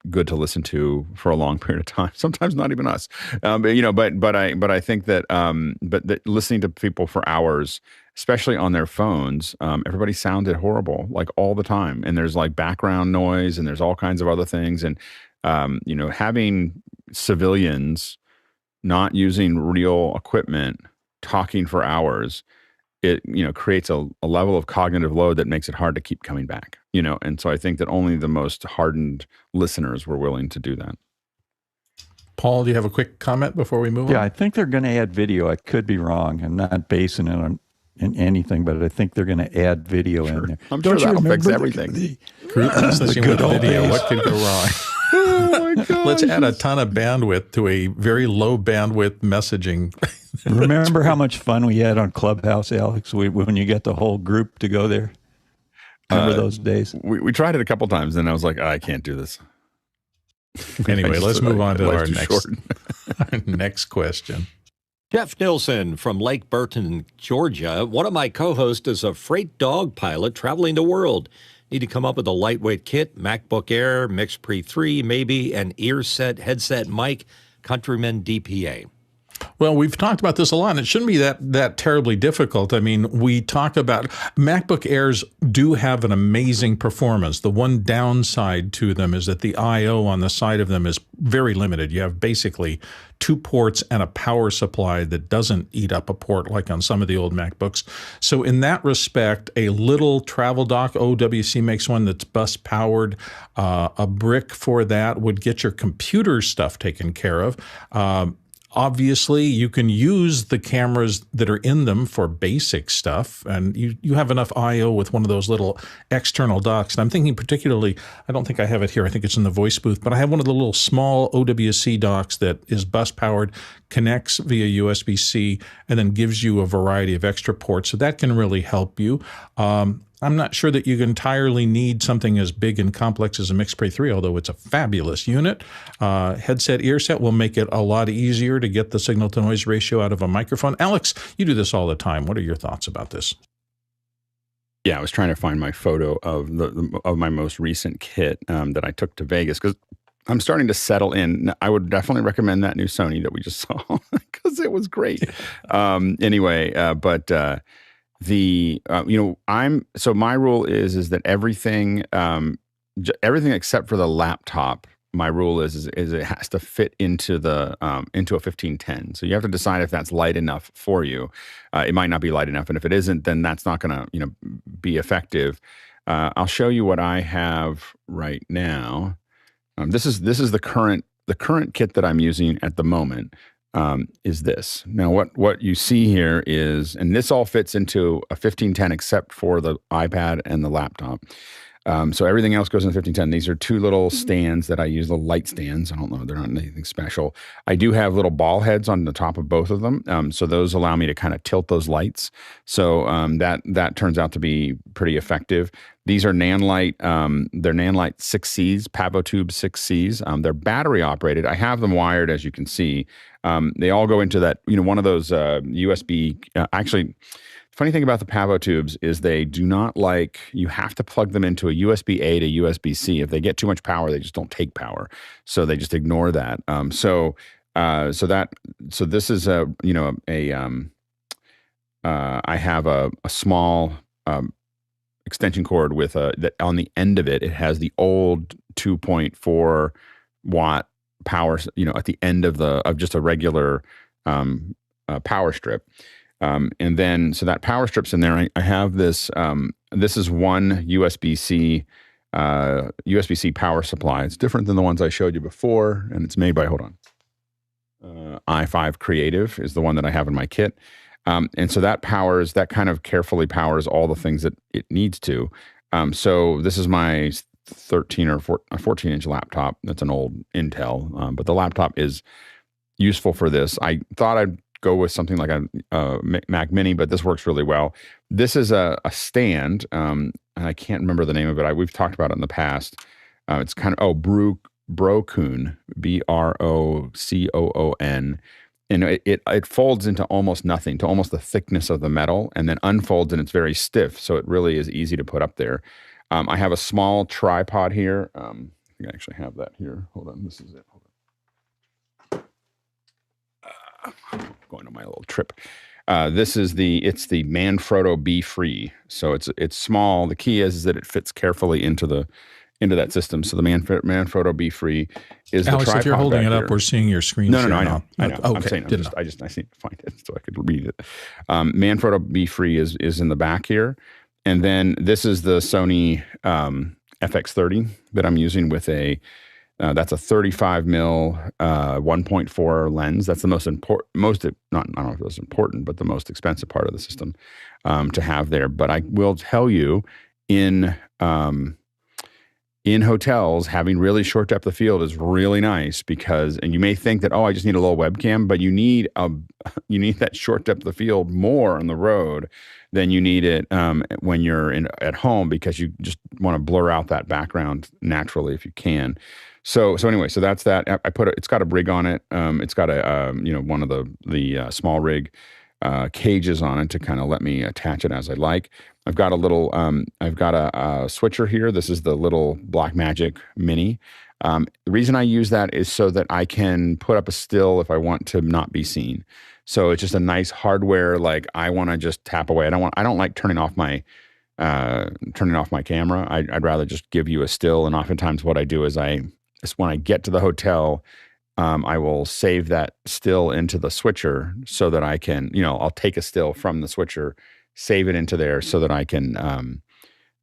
good to listen to for a long period of time. Sometimes not even us. But I think that listening to people for hours especially on their phones, everybody sounded horrible, like all the time. And there's like background noise and there's all kinds of other things. And, having civilians not using real equipment, talking for hours, it, creates a level of cognitive load that makes it hard to keep coming back, And so I think that only the most hardened listeners were willing to do that. Paul, do you have a quick comment before we move on? Yeah, I think they're going to add video. I could be wrong. I'm not basing it on anything, but I think they're going to add video in there. I'm sure that'll fix everything. Group messaging with video. What could go wrong? Oh my God. Let's add a ton of bandwidth to a very low bandwidth messaging. Remember how much fun we had on Clubhouse, Alex, when you get the whole group to go there? Remember those days? We tried it a couple times, and I was like, I can't do this. Anyway, let's move on to our next question. Jeff Nilsson from Lake Burton, Georgia. One of my co-hosts is a freight dog pilot traveling the world. Need to come up with a lightweight kit, MacBook Air, Mix Pre 3, maybe an ear set, headset mic, Countryman DPA. Well, we've talked about this a lot, and it shouldn't be that terribly difficult. I mean, we talk about MacBook Airs do have an amazing performance. The one downside to them is that the I/O on the side of them is very limited. You have basically 2 ports and a power supply that doesn't eat up a port like on some of the old MacBooks. So in that respect, a little travel dock, OWC makes one that's bus powered. A brick for that would get your computer stuff taken care of. Obviously, you can use the cameras that are in them for basic stuff, and you have enough I/O with one of those little external docks. And I'm thinking particularly, I don't think I have it here, I think it's in the voice booth, but I have one of the little small OWC docks that is bus powered, connects via USB-C, and then gives you a variety of extra ports. So that can really help you. I'm not sure that you entirely need something as big and complex as a Mix Pre 3, although it's a fabulous unit. Headset, ear set will make it a lot easier to get the signal-to-noise ratio out of a microphone. Alex, you do this all the time. What are your thoughts about this? Yeah, I was trying to find my photo of of my most recent kit that I took to Vegas because I'm starting to settle in. I would definitely recommend that new Sony that we just saw because it was great. So my rule is that everything except for the laptop, my rule is it has to fit into a 1510. So you have to decide if that's light enough for you. It might not be light enough, and if it isn't, then that's not going to be effective. I'll show you what I have right now. This is the current kit that I'm using at the moment. Is this. Now, what you see here is, and this all fits into a 1510 except for the iPad and the laptop. So everything else goes in the 1510. These are 2 little stands that I use, little light stands. I don't know, they're not anything special. I do have little ball heads on the top of both of them. So those allow me to kind of tilt those lights. So that turns out to be pretty effective. These are Nanlite, they're Nanlite 6Cs, PavoTube 6Cs. They're battery operated. I have them wired, as you can see. They all go into that, one of those USB, actually, funny thing about the PavoTubes is they do not you have to plug them into a USB-A to USB-C. If they get too much power, they just don't take power. So they just ignore that. So this is I have a small extension cord with that on the end of it. It has the old 2.4 watt power, at the end of just a regular power strip. And then, so that power strip's in there. I have this, this is one USB-C power supply. It's different than the ones I showed you before, and it's made by, i5 Creative is the one that I have in my kit. And so that kind of carefully powers all the things that it needs to. So this is my 13 or 14-inch laptop. That's an old Intel, but the laptop is useful for this. I thought I'd go with something like a Mac Mini, but this works really well. This is a stand, and I can't remember the name of it. We've talked about it in the past. It's kind of, Brocoon, Brocoon. And it folds into almost nothing, to almost the thickness of the metal, and then unfolds, and it's very stiff. So it really is easy to put up there. I have a small tripod here. I think I actually have that here. Hold on, this is it. Hold on. Going on my little trip. it's the Manfrotto Be Free. So it's small. The key is that it fits carefully into that system. So the Manfrotto Be Free is Alex, the tripod. if you're holding it up, here. we're seeing your screen. No, share I now. know. Okay. I'm saying, I just need to find it so I could read it. Manfrotto Be Free is in the back here. And then this is the Sony FX30 that I'm using with that's a 35 mil 1.4 lens. That's the most important, I don't know if it's important, but the most expensive part of the system to have there. But I will tell you, in hotels, having really short depth of field is really nice and you may think that, I just need a little webcam, but you need that short depth of field more on the road than you need it when you're at home, because you just want to blur out that background naturally if you can. So anyway, so that's that. It's got a rig on it. It's got a one of the small rig cages on it to kind of let me attach it as I like. I've got a switcher here. This is the little Blackmagic Mini. The reason I use that is so that I can put up a still if I want to not be seen. So it's just a nice hardware. Like, I want to just tap away. I don't like turning off my camera. I'd rather just give you a still. And oftentimes what I do is when I get to the hotel, I will save that still into the switcher so that I can, I'll take a still from the switcher, save it into there so that I can,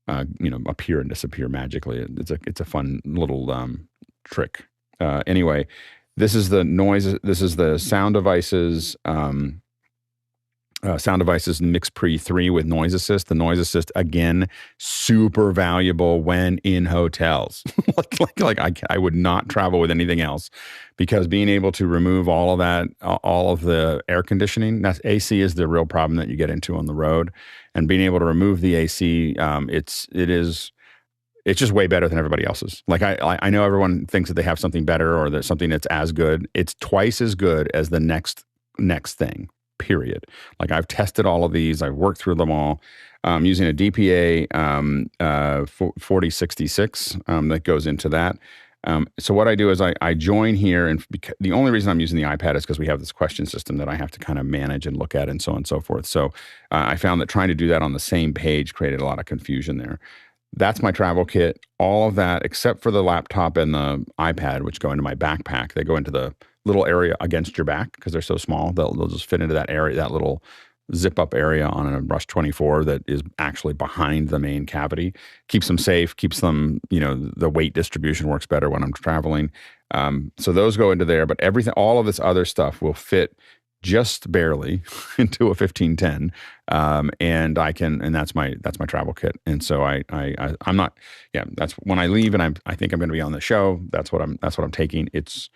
appear and disappear magically. It's a fun little trick. Anyway, this is the noise. This is the Sound Devices. Sound Devices Mix Pre 3 with Noise Assist. The Noise Assist, again, super valuable when in hotels. I would not travel with anything else, because being able to remove all of that, all of the air conditioning, that's AC is the real problem that you get into on the road. And being able to remove the AC, it's just way better than everybody else's. Like, I know everyone thinks that they have something better or there's something that's as good. It's twice as good as the next thing. Period. Like, I've tested all of these. I've worked through them all using a DPA 4066 that goes into that. So what I do is I join here, and the only reason I'm using the iPad is because we have this question system that I have to kind of manage and look at and so on and so forth. So I found that trying to do that on the same page created a lot of confusion there. That's my travel kit. All of that, except for the laptop and the iPad, which go into my backpack. They go into the little area against your back because they're so small. They'll just fit into that area, that little zip up area on a Rush 24 that is actually behind the main cavity. Keeps them safe, keeps them, the weight distribution works better when I'm traveling. So those go into there, but all of this other stuff will fit just barely into a 1510. And that's my travel kit. And so I'm not, that's when I leave and I think I'm going to be on the show. That's what I'm taking. It's,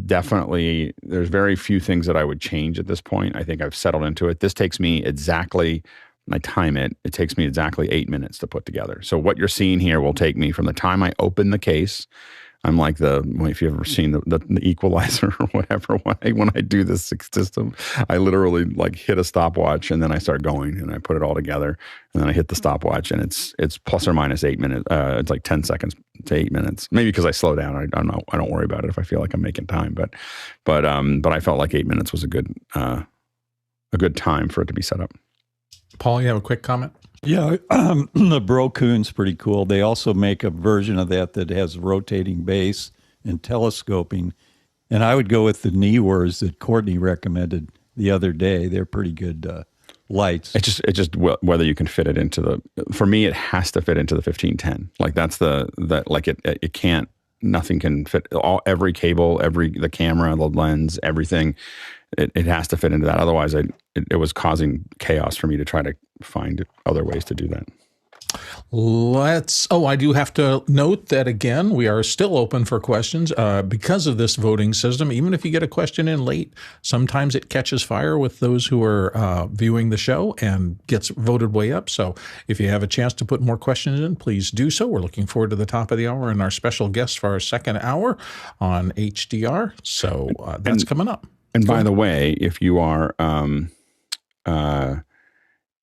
definitely, there's very few things that I would change at this point. I think I've settled into it. This takes me exactly, I time it takes me exactly 8 minutes to put together. So what you're seeing here will take me from the time I open the case. I'm like if you've ever seen the equalizer or whatever, when I do this system, I literally like hit a stopwatch and then I start going and I put it all together and then I hit the stopwatch and it's plus or minus 8 minutes. It's like 10 seconds to 8 minutes. Maybe because I slow down. I don't know. I don't worry about it if I feel like I'm making time, but I felt like 8 minutes was a good time for it to be set up. Paul, you have a quick comment? Yeah, the Brocoon's pretty cool. They also make a version of that has rotating base and telescoping. And I would go with the Neewers that Courtney recommended the other day. They're pretty good lights. It's just whether you can fit it into for me, it has to fit into the 1510. Like it can't, nothing can fit, every cable, the camera, the lens, everything. It has to fit into that. Otherwise, it was causing chaos for me to try to find other ways to do that. I do have to note that, again, we are still open for questions because of this voting system. Even if you get a question in late, sometimes it catches fire with those who are viewing the show and gets voted way up. So if you have a chance to put more questions in, please do so. We're looking forward to the top of the hour and our special guest for our second hour on HDR. So that's coming up. And by the way, if you are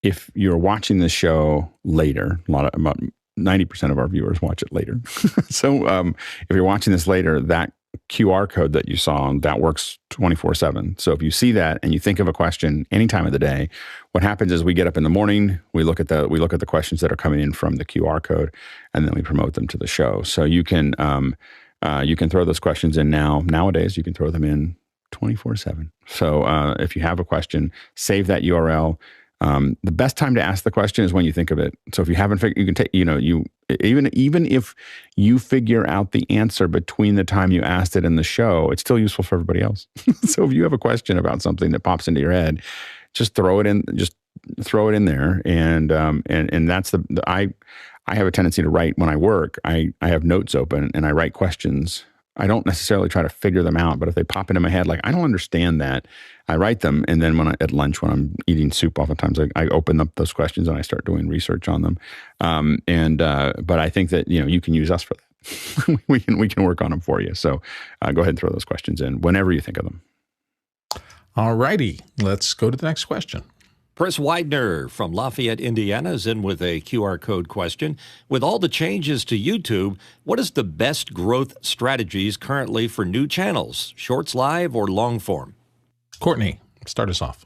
if you're watching the show later, about 90% of our viewers watch it later. So if you're watching this later, that QR code that you saw, that works 24/7. So if you see that and you think of a question any time of the day, what happens is we get up in the morning, we look at the questions that are coming in from the QR code, and then we promote them to the show. So you can throw those questions in now. Nowadays, you can throw them in 24/7. So if you have a question, save that URL. The best time to ask the question is when you think of it. So if you haven't figured, you can take, even if you figure out the answer between the time you asked it and the show, it's still useful for everybody else. So if you have a question about something that pops into your head, just throw it in there. And that's I have a tendency to write when I work. I have notes open and I write questions. I don't necessarily try to figure them out, but if they pop into my head, like, I don't understand that, I write them. And then at lunch, when I'm eating soup, oftentimes I open up those questions and I start doing research on them. But I think that, you can use us for that. we can work on them for you. So go ahead and throw those questions in whenever you think of them. All righty. Let's go to the next question. Chris Widener from Lafayette, Indiana is in with a QR code question. With all the changes to YouTube, what is the best growth strategies currently for new channels, shorts live or long form? Courtney, start us off.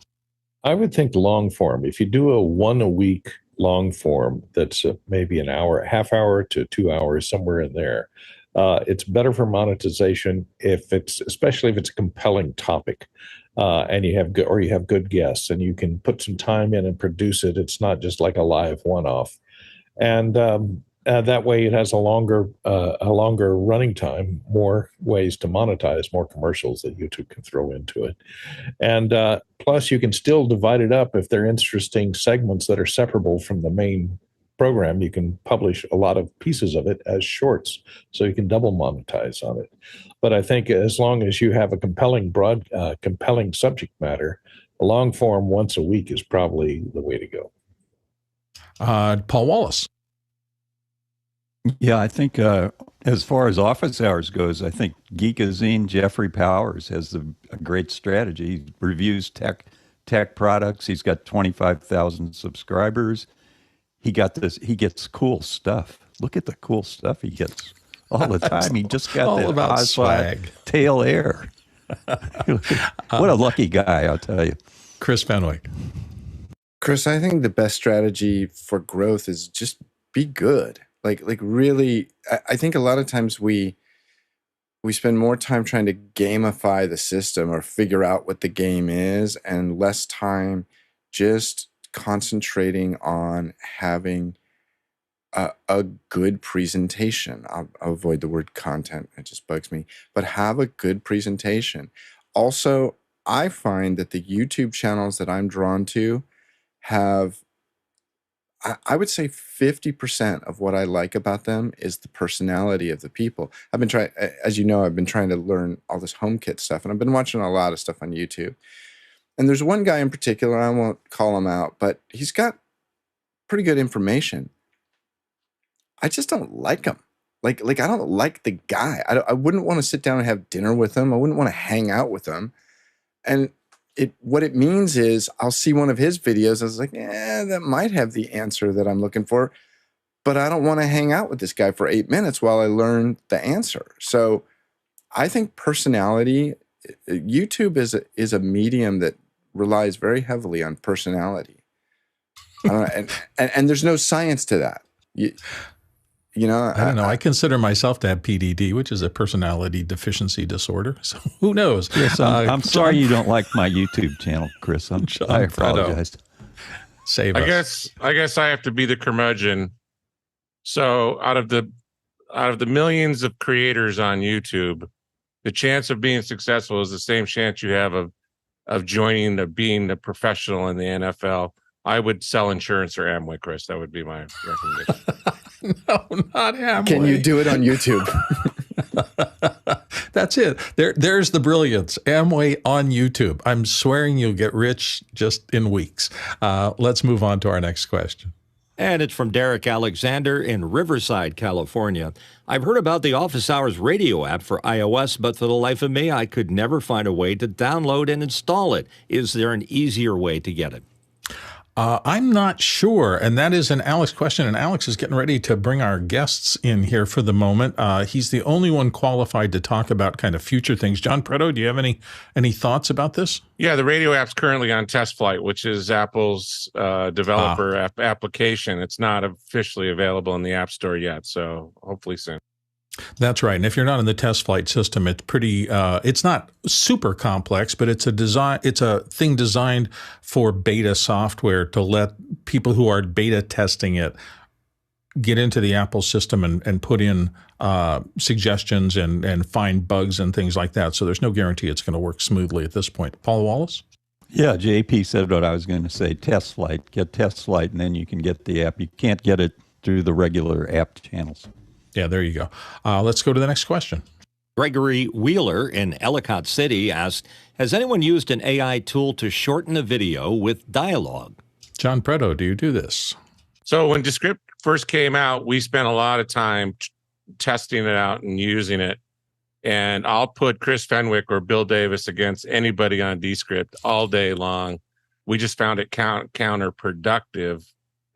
I would think long form. If you do a 1 a week long form, that's maybe an hour, half hour to 2 hours, somewhere in there. It's better for monetization especially if it's a compelling topic. And you have good guests, and you can put some time in and produce it. It's not just like a live one-off, and that way it has a longer running time, more ways to monetize, more commercials that YouTube can throw into it, and plus you can still divide it up if they're interesting segments that are separable from the main program. You can publish a lot of pieces of it as shorts, so you can double monetize on it. But I think as long as you have a compelling subject matter, a long form once a week is probably the way to go. Paul Wallace. Yeah, I think as far as office hours goes, I think Geekazine Jeffrey Powers has a great strategy. He reviews tech products. He's got 25,000 subscribers. He gets cool stuff. Look at the cool stuff he gets all the time. He just got all about swag. Tail air. What a lucky guy, I'll tell you. Chris Fenwick. Chris, I think the best strategy for growth is just be good. Like really, I think a lot of times we spend more time trying to gamify the system or figure out what the game is, and less time just concentrating on having a good presentation. I'll avoid the word content. It just bugs me. But have a good presentation. Also, I find that the YouTube channels that I'm drawn to have, I would say 50% of what I like about them is the personality of the people. I've been trying, as you know, I've been trying to learn all this HomeKit stuff, and I've been watching a lot of stuff on YouTube. And there's one guy in particular, I won't call him out, but he's got pretty good information. I just don't like him. Like I don't like the guy. I wouldn't want to sit down and have dinner with him. I wouldn't want to hang out with him. And what it means is I'll see one of his videos. I was like, that might have the answer that I'm looking for, but I don't want to hang out with this guy for 8 minutes while I learn the answer. So I think personality, YouTube is a medium that relies very heavily on personality. And there's no science to that. I don't know. I consider myself to have PDD, which is a personality deficiency disorder. So who knows? Yes, I'm sorry you don't like my YouTube channel, Chris. I apologize. Save us. I guess I have to be the curmudgeon. So out of the millions of creators on YouTube, the chance of being successful is the same chance you have of being a professional in the NFL. I would sell insurance or Amway, Chris. That would be my recommendation. No, not Amway. Can you do it on YouTube? That's it. There's the brilliance. Amway on YouTube. I'm swearing you'll get rich just in weeks. Let's move on to our next question. And it's from Derek Alexander in Riverside, California. I've heard about the Office Hours radio app for iOS, but for the life of me, I could never find a way to download and install it. Is there an easier way to get it? I'm not sure, and that is an Alex question, and Alex is getting ready to bring our guests in here for the moment. He's the only one qualified to talk about kind of future things. John Preto, do you have any thoughts about this? Yeah, the radio app's currently on test flight, which is Apple's developer application. It's not officially available in the App Store yet, so hopefully soon. That's right. And if you're not in the test flight system, it's pretty, it's not super complex, but it's a thing designed for beta software to let people who are beta testing it get into the Apple system and put in suggestions and find bugs and things like that. So there's no guarantee it's going to work smoothly at this point. Paul Wallace? Yeah, JP said what I was going to say. Test flight. Get test flight, and then you can get the app. You can't get it through the regular app channels. Yeah, there you go. Let's go to the next question. Gregory Wheeler in Ellicott City asked, has anyone used an AI tool to shorten a video with dialogue? John Preto, do you do this? So when Descript first came out, we spent a lot of time testing it out and using it. And I'll put Chris Fenwick or Bill Davis against anybody on Descript all day long. We just found it counterproductive.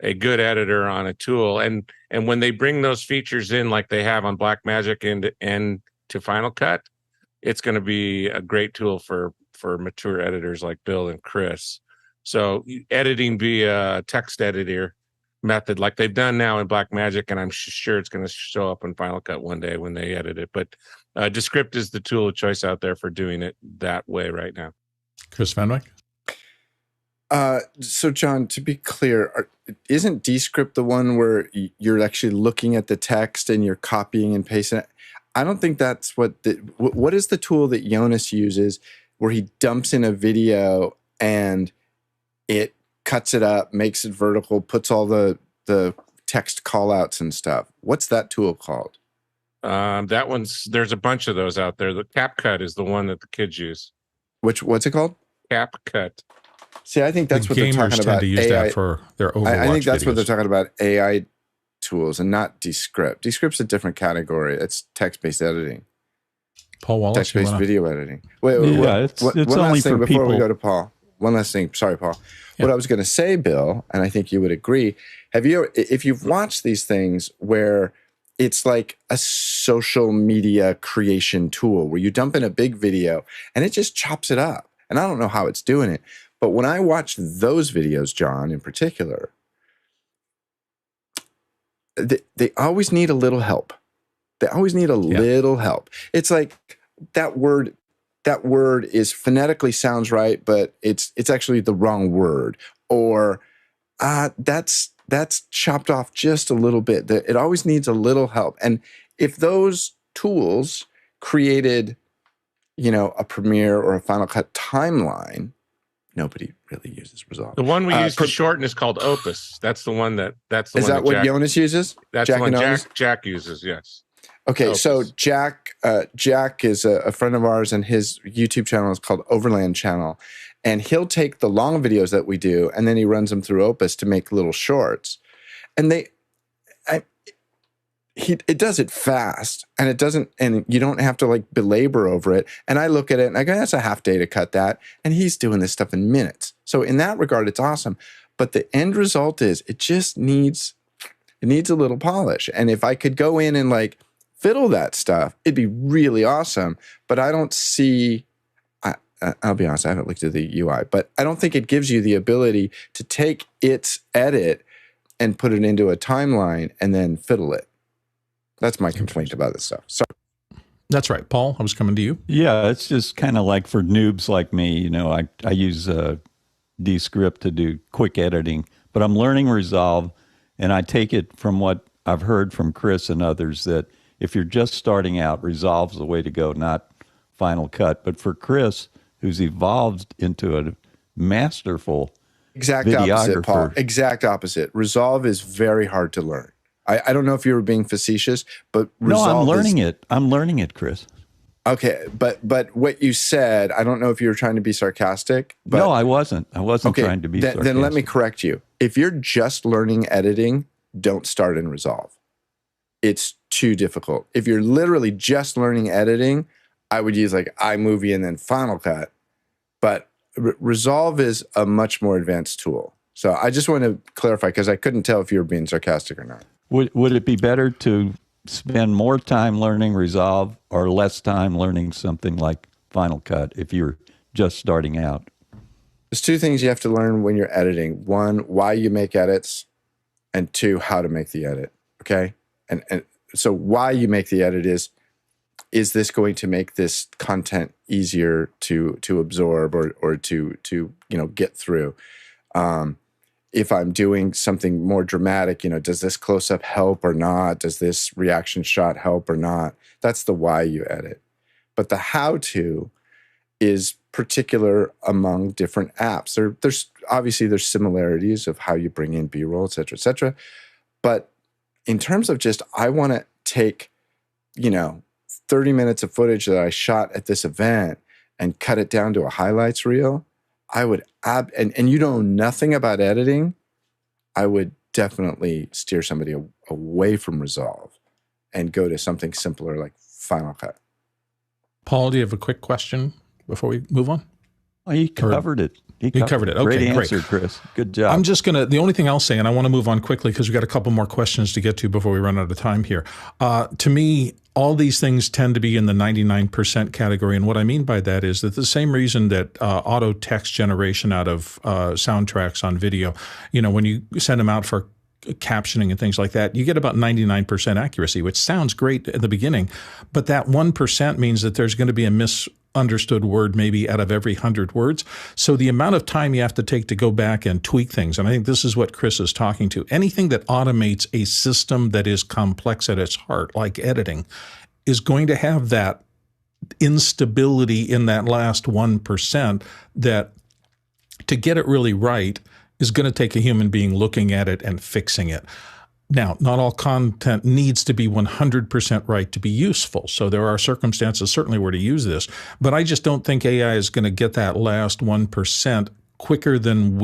A good editor on a tool, and when they bring those features in like they have on Blackmagic and to Final Cut, it's going to be a great tool for mature editors like Bill and Chris. So editing via text editor method like they've done now in Blackmagic, and I'm sure it's going to show up in Final Cut one day when they edit it. But Descript is the tool of choice out there for doing it that way right now. Chris Fenwick? So John, to be clear, isn't Descript the one where you're actually looking at the text and you're copying and pasting it? I don't think that's what is the tool that Jonas uses where he dumps in a video and it cuts it up, makes it vertical, puts all the text callouts and stuff. What's that tool called? There's a bunch of those out there. The CapCut is the one that the kids use. What's it called? CapCut. See, I think that's what they're talking about. Tend to use AI. that for their Overwatch I think that's videos. what they're talking about, AI tools, and not Descript. Descript's a different category. It's text-based editing. Paul Wallace, text-based video editing. Wait, it's one only last thing for before people. we go to Paul. One last thing. Sorry, Paul. Yeah. What I was going to say, Bill, and I think you would agree, if you've watched these things where it's like a social media creation tool where you dump in a big video and it just chops it up. And I don't know how it's doing it. But when I watch those videos, John, in particular, they always need a little help. They always need a little help. It's like that word is phonetically sounds right, but it's actually the wrong word. Or that's chopped off just a little bit. It always needs a little help. And if those tools created, a Premiere or a Final Cut timeline, nobody really uses Resolve. The one we use to shorten is called Opus. That's the one that's the is one that what Jonas uses? That's Jack the one Jonas? Jack uses, yes. Okay, Opus. so Jack is a friend of ours, and his YouTube channel is called Overland Channel. And he'll take the long videos that we do, and then he runs them through Opus to make little shorts. And it does it fast, and it doesn't, and you don't have to like belabor over it. And I look at it and I go, that's a half day to cut that. And he's doing this stuff in minutes. So in that regard, it's awesome. But the end result is it just needs a little polish. And if I could go in and like fiddle that stuff, it'd be really awesome. But I don't see, I'll be honest, I haven't looked at the UI, but I don't think it gives you the ability to take its edit and put it into a timeline and then fiddle it. That's my complaint about this stuff. Sorry. That's right. Paul, I was coming to you. Yeah, it's just kind of like for noobs like me, I use Descript to do quick editing, but I'm learning Resolve, and I take it from what I've heard from Chris and others that if you're just starting out, Resolve's the way to go, not Final Cut. But for Chris, who's evolved into a masterful exact opposite, Paul. Exact opposite. Resolve is very hard to learn. I don't know if you were being facetious, but Resolve I'm learning it. I'm learning it, Chris. Okay, but what you said, I don't know if you were trying to be sarcastic. But, no, I wasn't. I wasn't trying to be sarcastic. Then let me correct you. If you're just learning editing, don't start in Resolve. It's too difficult. If you're literally just learning editing, I would use like iMovie and then Final Cut. But Resolve is a much more advanced tool. So I just want to clarify because I couldn't tell if you were being sarcastic or not. Would it be better to spend more time learning Resolve or less time learning something like Final Cut if you're just starting out? There's two things you have to learn when you're editing. One, why you make edits, and two, how to make the edit. Okay? And so why you make the edit is this going to make this content easier to absorb or to get through? If I'm doing something more dramatic, does this close-up help or not? Does this reaction shot help or not? That's the why you edit. But the how-to is particular among different apps. There's similarities of how you bring in B-roll, et cetera, et cetera. But in terms of just, I want to take, 30 minutes of footage that I shot at this event and cut it down to a highlights reel, I would, and you know nothing about editing, I would definitely steer somebody away from Resolve and go to something simpler like Final Cut. Paul, do you have a quick question before we move on? Oh, you covered it. You covered it. Okay, great answer, great. Chris. Good job. I'm just the only thing I'll say, and I want to move on quickly because we've got a couple more questions to get to before we run out of time here. To me, all these things tend to be in the 99% category. And what I mean by that is that the same reason that auto text generation out of soundtracks on video, when you send them out for captioning and things like that, you get about 99% accuracy, which sounds great at the beginning. But that 1% means that there's going to be a misunderstood word maybe out of every 100 words. So the amount of time you have to take to go back and tweak things, and I think this is what Chris is talking to, anything that automates a system that is complex at its heart, like editing, is going to have that instability in that last 1% that to get it really right is going to take a human being looking at it and fixing it. Now, not all content needs to be 100% right to be useful. So there are circumstances certainly where to use this, but I just don't think AI is going to get that last 1% quicker than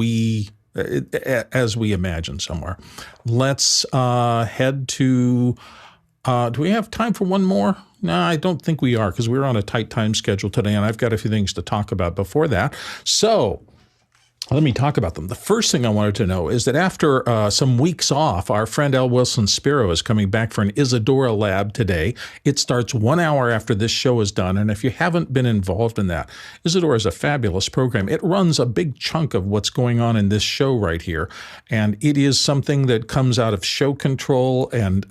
as we imagine somewhere. Let's head to, do we have time for one more? No, I don't think we are because we're on a tight time schedule today and I've got a few things to talk about before that. So let me talk about them. The first thing I wanted to know is that after some weeks off, our friend L. Wilson Spiro is coming back for an Isadora Lab today. It starts 1 hour after this show is done. And if you haven't been involved in that, Isadora is a fabulous program. It runs a big chunk of what's going on in this show right here. And it is something that comes out of show control. And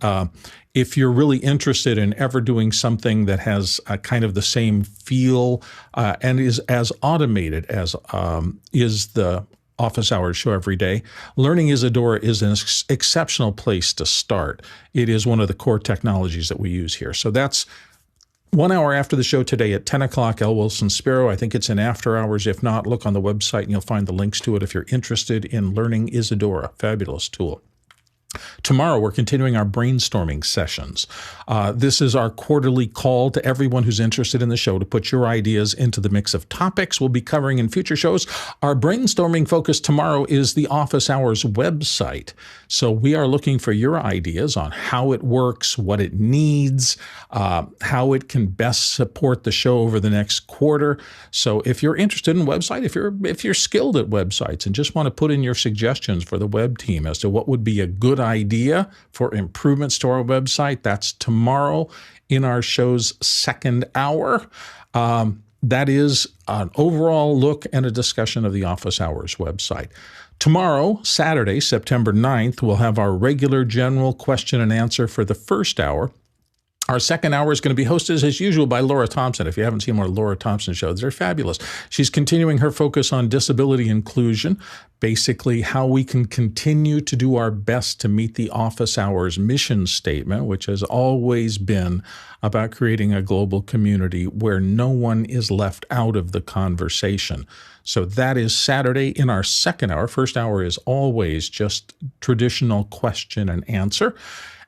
if you're really interested in ever doing something that has kind of the same feel and is as automated as is the Office Hours show every day, learning Isadora is an exceptional place to start. It is one of the core technologies that we use here. So that's 1 hour after the show today at 10 o'clock, L. Wilson Spiro. I think it's in after hours. If not, look on the website and you'll find the links to it if you're interested in learning Isadora. Fabulous tool. Tomorrow, we're continuing our brainstorming sessions. This is our quarterly call to everyone who's interested in the show to put your ideas into the mix of topics we'll be covering in future shows. Our brainstorming focus tomorrow is the Office Hours website. So we are looking for your ideas on how it works, what it needs, how it can best support the show over the next quarter. So if you're interested in website, if you're skilled at websites and just want to put in your suggestions for the web team as to what would be a good idea for improvements to our website, that's tomorrow in our show's second hour. That is an overall look and a discussion of the Office Hours website. Tomorrow, Saturday, September 9th, we'll have our regular general question and answer for the first hour. Our second hour is going to be hosted, as usual, by Laura Thompson. If you haven't seen one of Laura Thompson's shows, they're fabulous. She's continuing her focus on disability inclusion, basically how we can continue to do our best to meet the Office Hours mission statement, which has always been about creating a global community where no one is left out of the conversation. So that is Saturday in our second hour. First hour is always just traditional question and answer.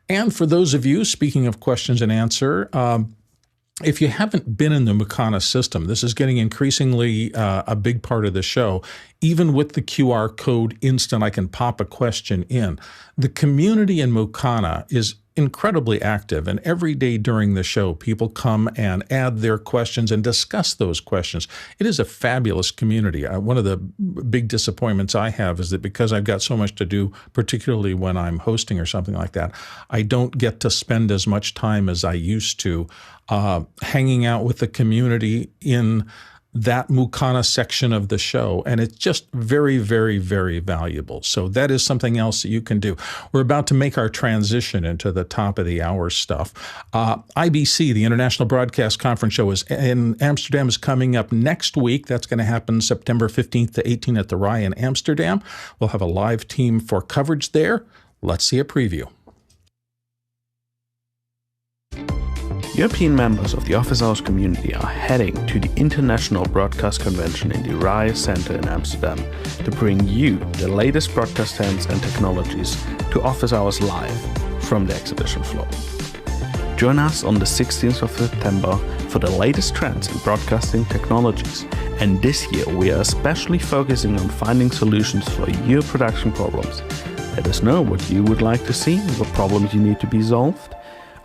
And for those of you, speaking of questions and answer, if you haven't been in the Mukana system, this is getting increasingly a big part of the show. Even with the QR code instant, I can pop a question in. The community in Mukana is incredibly active, and every day during the show, people come and add their questions and discuss those questions. It is a fabulous community. One of the big disappointments I have is that because I've got so much to do, particularly when I'm hosting or something like that, I don't get to spend as much time as I used to hanging out with the community in that Mukana section of the show. And it's just very, very, very valuable. So that is something else that you can do. We're about to make our transition into the top of the hour stuff. IBC, the International Broadcast Conference Show, is in Amsterdam, is coming up next week. That's going to happen September 15th to 18th at the Rai in Amsterdam. We'll have a live team for coverage there. Let's see a preview. European members of the Office Hours community are heading to the International Broadcast Convention in the Rai Center in Amsterdam to bring you the latest broadcast trends and technologies to Office Hours live from the exhibition floor. Join us on the 16th of September for the latest trends in broadcasting technologies, and this year we are especially focusing on finding solutions for your production problems. Let us know what you would like to see, what problems you need to be solved,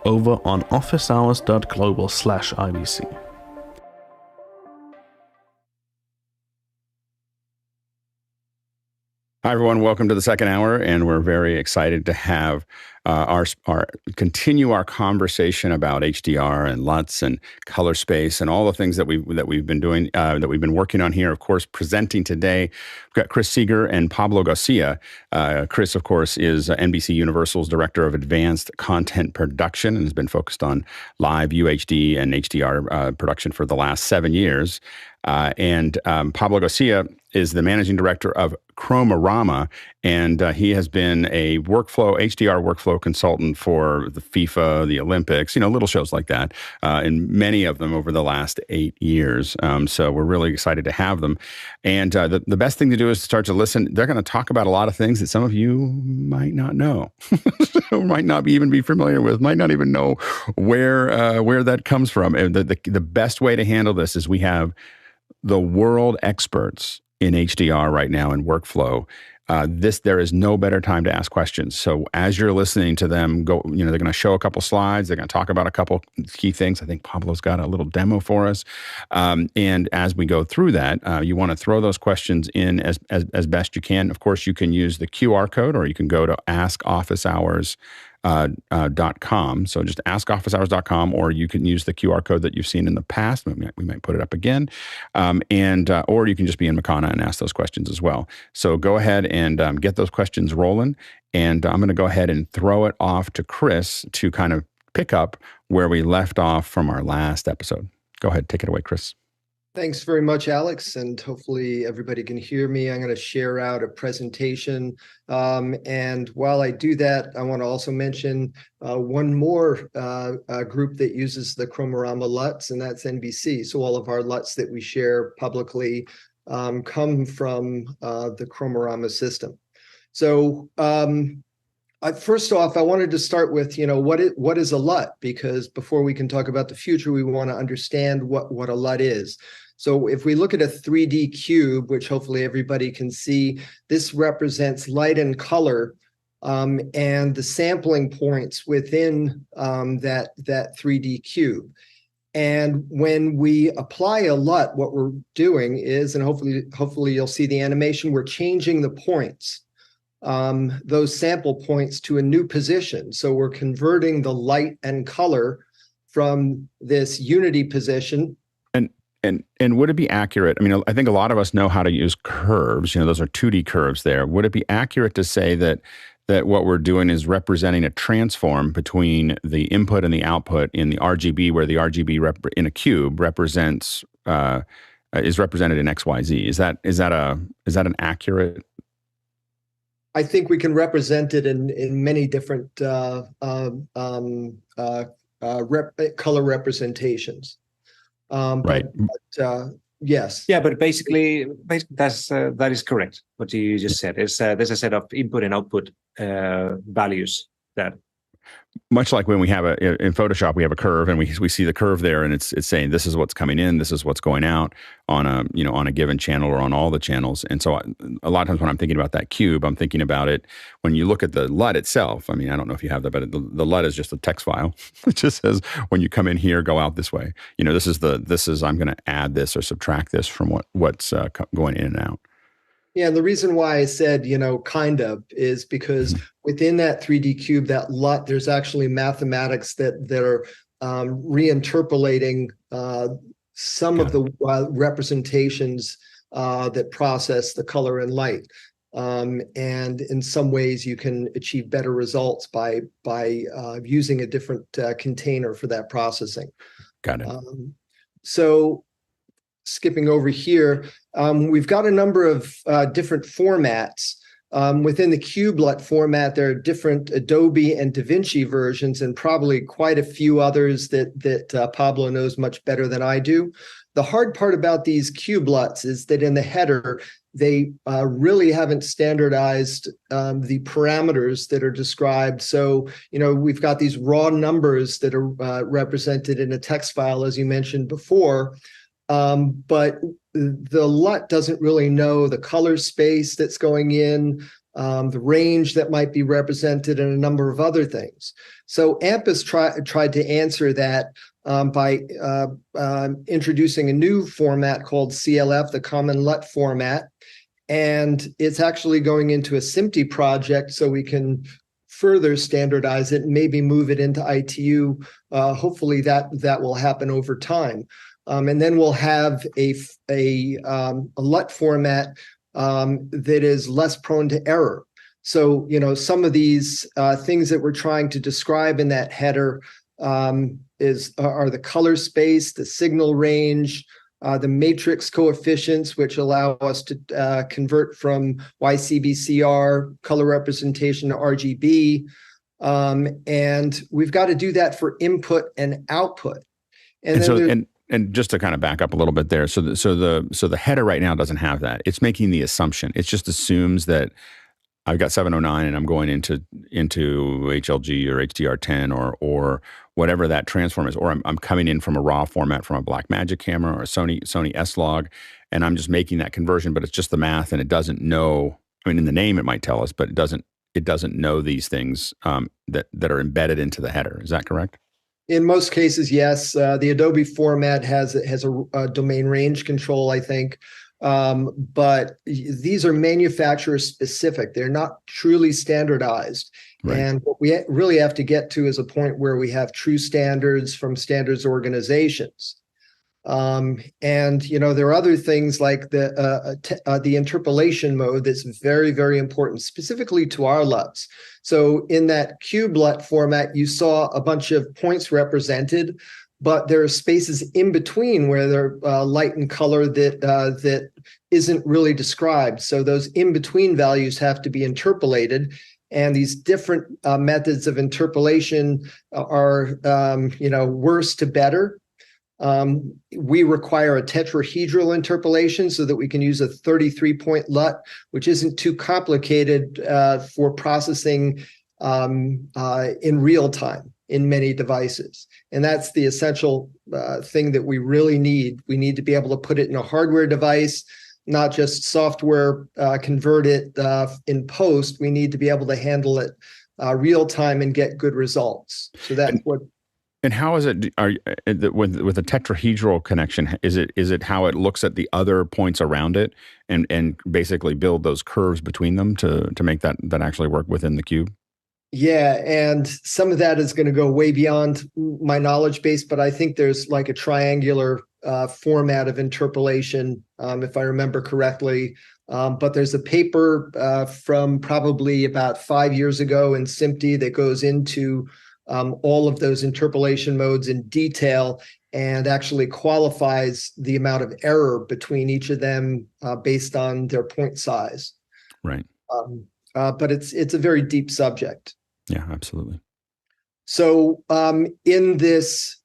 over on officehours.global/IBC. Hi, everyone. Welcome to the second hour, and we're very excited to have continue our conversation about HDR and LUTs and color space and all the things that we've been doing, that we've been working on here. Of course, presenting today, we've got Chris Seeger and Pablo Garcia. Chris, of course, is NBC Universal's Director of Advanced Content Production and has been focused on live UHD and HDR production for the last 7 years. And Pablo Garcia is the managing director of Chromarama, and he has been a HDR workflow consultant for the FIFA, the Olympics, little shows like that, and many of them over the last 8 years. So we're really excited to have them. And the best thing to do is to start to listen. They're going to talk about a lot of things that some of you might not know, might not even be familiar with, might not even know where that comes from. And the best way to handle this is we have the world experts in HDR right now in workflow. There is no better time to ask questions. So as you're listening to them go, they're going to show a couple slides. They're going to talk about a couple key things. I think Pablo's got a little demo for us. And as we go through that, you want to throw those questions in as best you can. Of course, you can use the QR code, or you can go to askofficehours.com. So just askofficehours.com, or you can use the QR code that you've seen in the past. We might put it up again. Or you can just be in Mukana and ask those questions as well. So go ahead and get those questions rolling. And I'm going to go ahead and throw it off to Chris to kind of pick up where we left off from our last episode. Go ahead, take it away, Chris. Thanks very much, Alex, and hopefully everybody can hear me. I'm going to share out a presentation. And while I do that, I want to also mention one more group that uses the Chromarama LUTs, and that's NBC. So all of our LUTs that we share publicly come from the Chromarama system. So first off, I wanted to start with, what is a LUT? Because before we can talk about the future, we want to understand what a LUT is. So if we look at a 3D cube, which hopefully everybody can see, this represents light and color and the sampling points within that 3D cube. And when we apply a LUT, what we're doing is, and hopefully you'll see the animation, we're changing the points, those sample points, to a new position. So we're converting the light and color from this unity position. And would it be accurate? I mean, I think a lot of us know how to use curves. Those are 2D curves there. Would it be accurate to say that what we're doing is representing a transform between the input and the output in the RGB, where the RGB in a cube represents is represented in XYZ? Is that an accurate? I think we can represent it in many different color representations. Right. But yes. Yeah, but basically that is correct. What you just said is there's a set of input and output values that. Much like when we have in Photoshop, we have a curve and we see the curve there, and it's saying this is what's coming in, this is what's going out on a given channel or on all the channels. And so a lot of times when I'm thinking about that cube, I'm thinking about it when you look at the LUT itself. I mean, I don't know if you have that, but the LUT is just a text file. It just says when you come in here, go out this way. This is I'm going to add this or subtract this from what's going in and out. Yeah, the reason why I said, kind of, is because within that 3D cube, that LUT, there's actually mathematics that are reinterpolating some of the representations that process the color and light. And in some ways, you can achieve better results by using a different container for that processing. Got it. So skipping over here, we've got a number of different formats. Within the cube LUT format, there are different Adobe and DaVinci versions, and probably quite a few others that Pablo knows much better than I do. The hard part about these cube LUTs is that in the header, they really haven't standardized the parameters that are described. So, we've got these raw numbers that are represented in a text file, as you mentioned before. But the LUT doesn't really know the color space that's going in, the range that might be represented, and a number of other things. So AMP has tried to answer that by introducing a new format called CLF, the Common LUT format. And it's actually going into a SMPTE project so we can further standardize it and maybe move it into ITU. Hopefully that will happen over time. And then we'll have a LUT format that is less prone to error. So, some of these things that we're trying to describe in that header are the color space, the signal range, the matrix coefficients, which allow us to convert from YCBCR color representation to RGB. And we've got to do that for input and output. And just to kind of back up a little bit there, so the header right now doesn't have that. It's making the assumption. It just assumes that I've got 709 and I'm going into HLG or HDR10 or whatever that transform is, or I'm coming in from a raw format from a Blackmagic camera or a Sony S-Log, and I'm just making that conversion. But it's just the math, and it doesn't know. I mean, in the name it might tell us, but it doesn't know these things that are embedded into the header. Is that correct? In most cases, yes. The Adobe format has a domain range control, I think. But these are manufacturer specific. They're not truly standardized. Right. And what we really have to get to is a point where we have true standards from standards organizations. And there are other things like the interpolation mode that's very, very important, specifically to our LUTs. So in that cube LUT format, you saw a bunch of points represented, but there are spaces in between where there are light and color that isn't really described. So those in between values have to be interpolated. And these different methods of interpolation are, worse to better. We require a tetrahedral interpolation so that we can use a 33-point LUT, which isn't too complicated for processing in real time in many devices. And that's the essential thing that we really need. We need to be able to put it in a hardware device, not just software convert it in post. We need to be able to handle it real time and get good results. So that's what. And how is it? With a tetrahedral connection? Is it how it looks at the other points around it and basically build those curves between them to make that actually work within the cube? Yeah, and some of that is going to go way beyond my knowledge base, but I think there's like a triangular format of interpolation, if I remember correctly. But there's a paper from probably about 5 years ago in SMPTE that goes into all of those interpolation modes in detail and actually qualifies the amount of error between each of them based on their point size. Right. But it's a very deep subject. Yeah, absolutely. So in this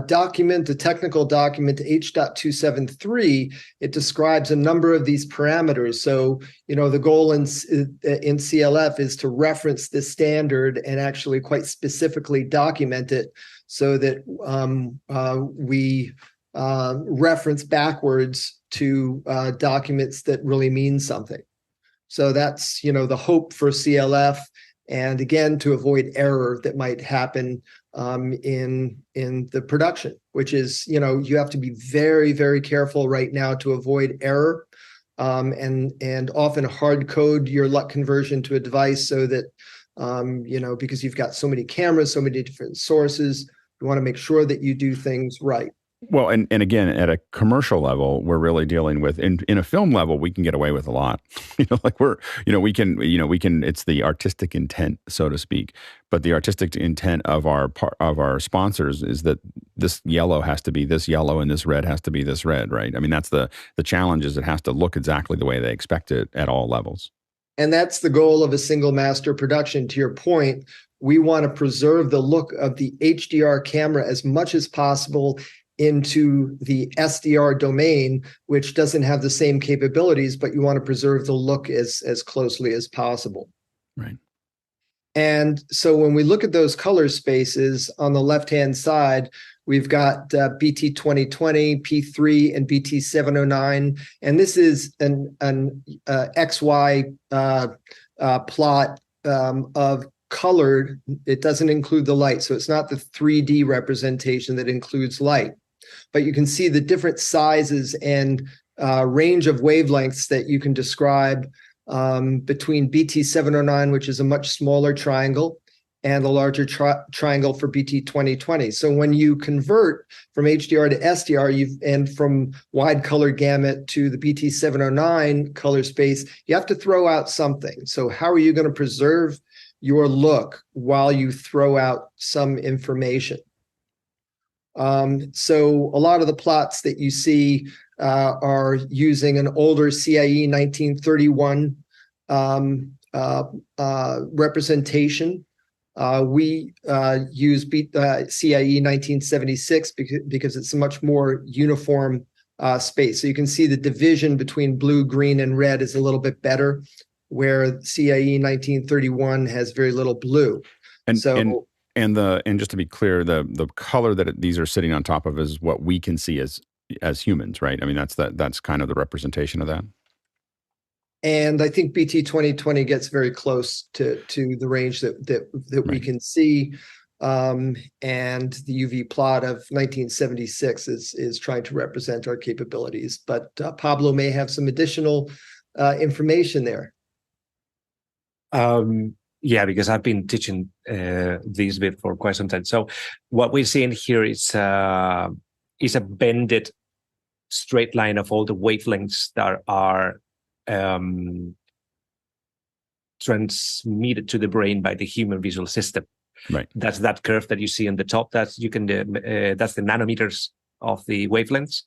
document, the technical document H.273, it describes a number of these parameters. So, the goal in CLF is to reference this standard and actually quite specifically document it so that we reference backwards to documents that really mean something. So that's, the hope for CLF. And again, to avoid error that might happen in the production, which is, you have to be very, very careful right now to avoid error, and often hard code your LUT conversion to a device so that, because you've got so many cameras, so many different sources, you want to make sure that you do things right. Well, and again, at a commercial level, we're really dealing with, in a film level, we can get away with a lot. We can, it's the artistic intent, so to speak. But the artistic intent of our sponsors is that this yellow has to be this yellow and this red has to be this red, right? I mean, that's the challenge, is it has to look exactly the way they expect it at all levels. And that's the goal of a single master production. To your point, we want to preserve the look of the HDR camera as much as possible into the SDR domain, which doesn't have the same capabilities, but you want to preserve the look as closely as possible. Right. And so when we look at those color spaces on the left-hand side, we've got BT 2020, P3, and BT 709. And this is an XY plot of colored. It doesn't include the light. So it's not the 3D representation that includes light. But you can see the different sizes and range of wavelengths that you can describe between BT 709, which is a much smaller triangle, and the larger triangle for BT 2020. So when you convert from HDR to SDR, and from wide color gamut to the BT 709 color space, you have to throw out something. So how are you going to preserve your look while you throw out some information? So a lot of the plots that you see are using an older CIE 1931 representation. We use CIE 1976 because it's a much more uniform space. So you can see the division between blue, green, and red is a little bit better, where CIE 1931 has very little blue. And just to be clear, the color that these are sitting on top of is what we can see as humans, right? I mean, that's kind of the representation of that. And I think BT 2020 gets very close to the range that right. We can see. And the UV plot of 1976 is trying to represent our capabilities. But Pablo may have some additional information there. Yeah, because I've been teaching this bit for quite some time. So what we're seeing here is a bended straight line of all the wavelengths that are transmitted to the brain by the human visual system. Right. That's that curve that you see on the top. That's the nanometers of the wavelengths,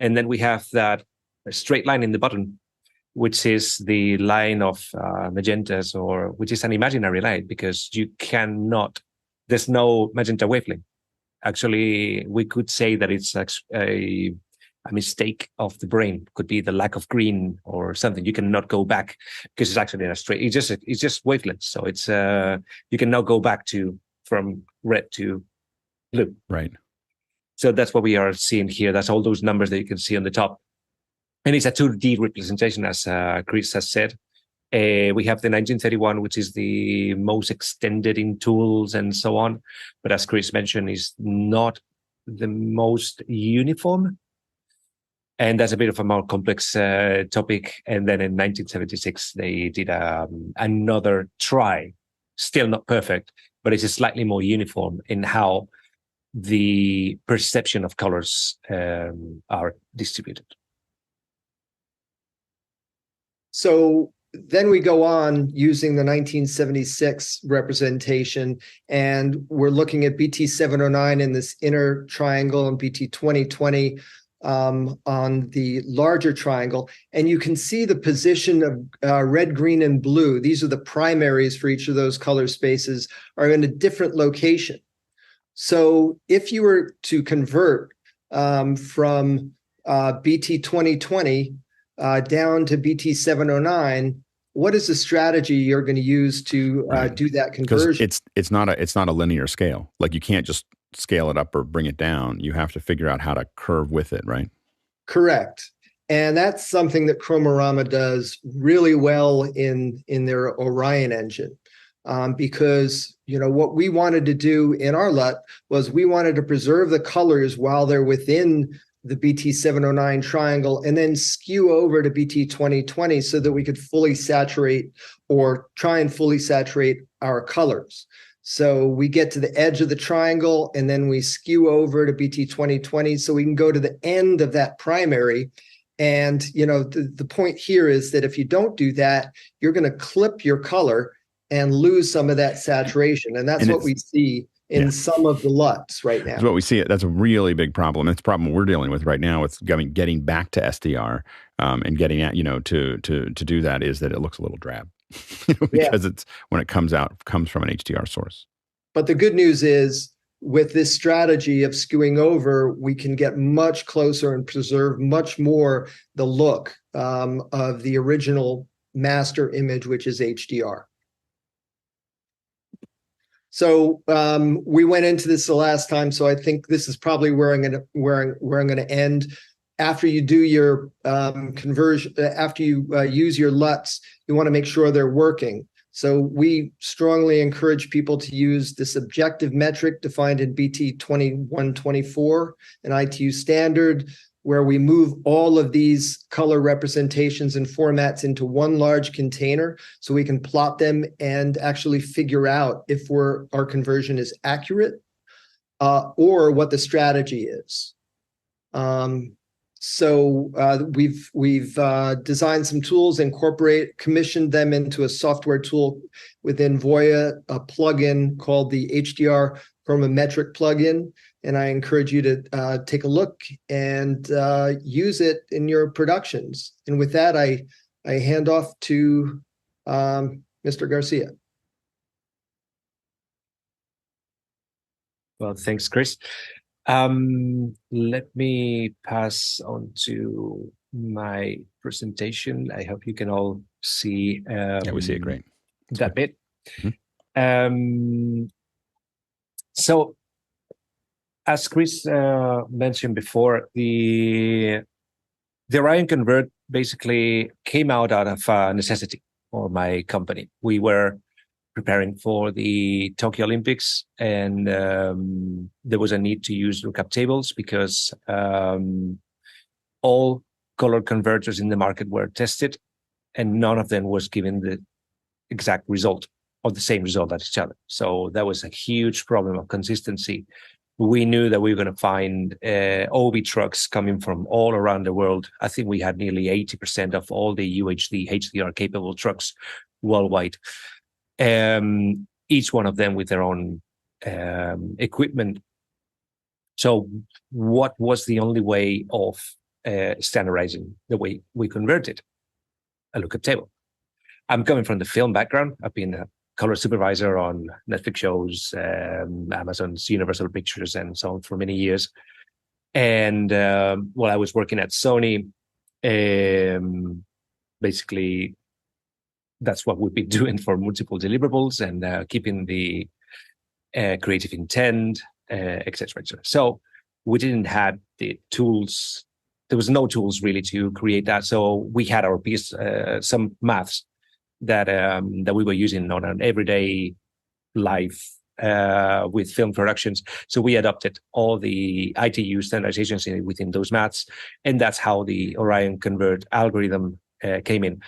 and then we have that straight line in the bottom, which is the line of magentas, or which is an imaginary line, because there's no magenta wavelength. Actually, we could say that it's a mistake of the brain. Could be the lack of green or something. You cannot go back because it's actually in a straight. It's just wavelengths. So it's you cannot go back from red to blue. Right. So that's what we are seeing here. That's all those numbers that you can see on the top. And it's a 2D representation, as Chris has said. We have the 1931, which is the most extended in tools and so on. But as Chris mentioned, is not the most uniform. And that's a bit of a more complex topic. And then in 1976, they did another try. Still not perfect, but it's slightly more uniform in how the perception of colors are distributed. So then we go on using the 1976 representation, and we're looking at BT 709 in this inner triangle and BT 2020 on the larger triangle. And you can see the position of red, green, and blue. These are the primaries for each of those color spaces, are in a different location. So if you were to convert from BT 2020 down to BT 709, what is the strategy you're going to use to do that conversion? Because it's not a linear scale. Like you can't just scale it up or bring it down. You have to figure out how to curve with it, right? Correct. And that's something that Chromorama does really well in their Orion engine. Because what we wanted to do in our LUT was we wanted to preserve the colors while they're within the BT 709 triangle and then skew over to BT 2020 so that we could fully saturate or try and fully saturate our colors. So we get to the edge of the triangle and then we skew over to BT 2020 so we can go to the end of that primary. And the point here is that if you don't do that, you're going to clip your color and lose some of that saturation. And that's what we see in some of the LUTs right now. That's what we see. That's a really big problem. It's a problem we're dealing with right now with getting back to SDR and getting at, to do that is that it looks a little drab because it's when it comes from an HDR source. But the good news is with this strategy of skewing over, we can get much closer and preserve much more the look of the original master image, which is HDR. So we went into this the last time, so I think this is probably where I'm going to end. After you do your conversion, after you use your LUTs, you want to make sure they're working. So we strongly encourage people to use this objective metric defined in BT 2124, an ITU standard, where we move all of these color representations and formats into one large container so we can plot them and actually figure out if our conversion is accurate or what the strategy is. So we've designed some tools, commissioned them into a software tool within Voya, a plugin called the HDR Chromometric plugin. And I encourage you to take a look and use it in your productions. And with that, I hand off to Mr. Garcia. Well, thanks, Chris. Let me pass on to my presentation. I hope you can all see. We see it great. That bit. Mm-hmm. So, as Chris mentioned before, the Orion Convert basically came out of necessity for my company. We were preparing for the Tokyo Olympics, and there was a need to use lookup tables because all color converters in the market were tested, and none of them was given the exact result or the same result as each other. So that was a huge problem of consistency. We knew that we were going to find OB trucks coming from all around the world. I think we had nearly 80% of all the UHD, HDR capable trucks worldwide. Each one of them with their own equipment. So what was the only way of standardizing the way we converted? A lookup table. I'm coming from the film background. I've been a color supervisor on Netflix shows, Amazon's Universal Pictures, and so on for many years. And while I was working at Sony, basically, that's what we've been doing for multiple deliverables and keeping the creative intent, etc. So we didn't have the tools. There was no tools really to create that. So we had our piece, some maths that we were using on an everyday life with film productions. So we adopted all the ITU standardizations within those maths, and that's how the Orion Convert algorithm came in.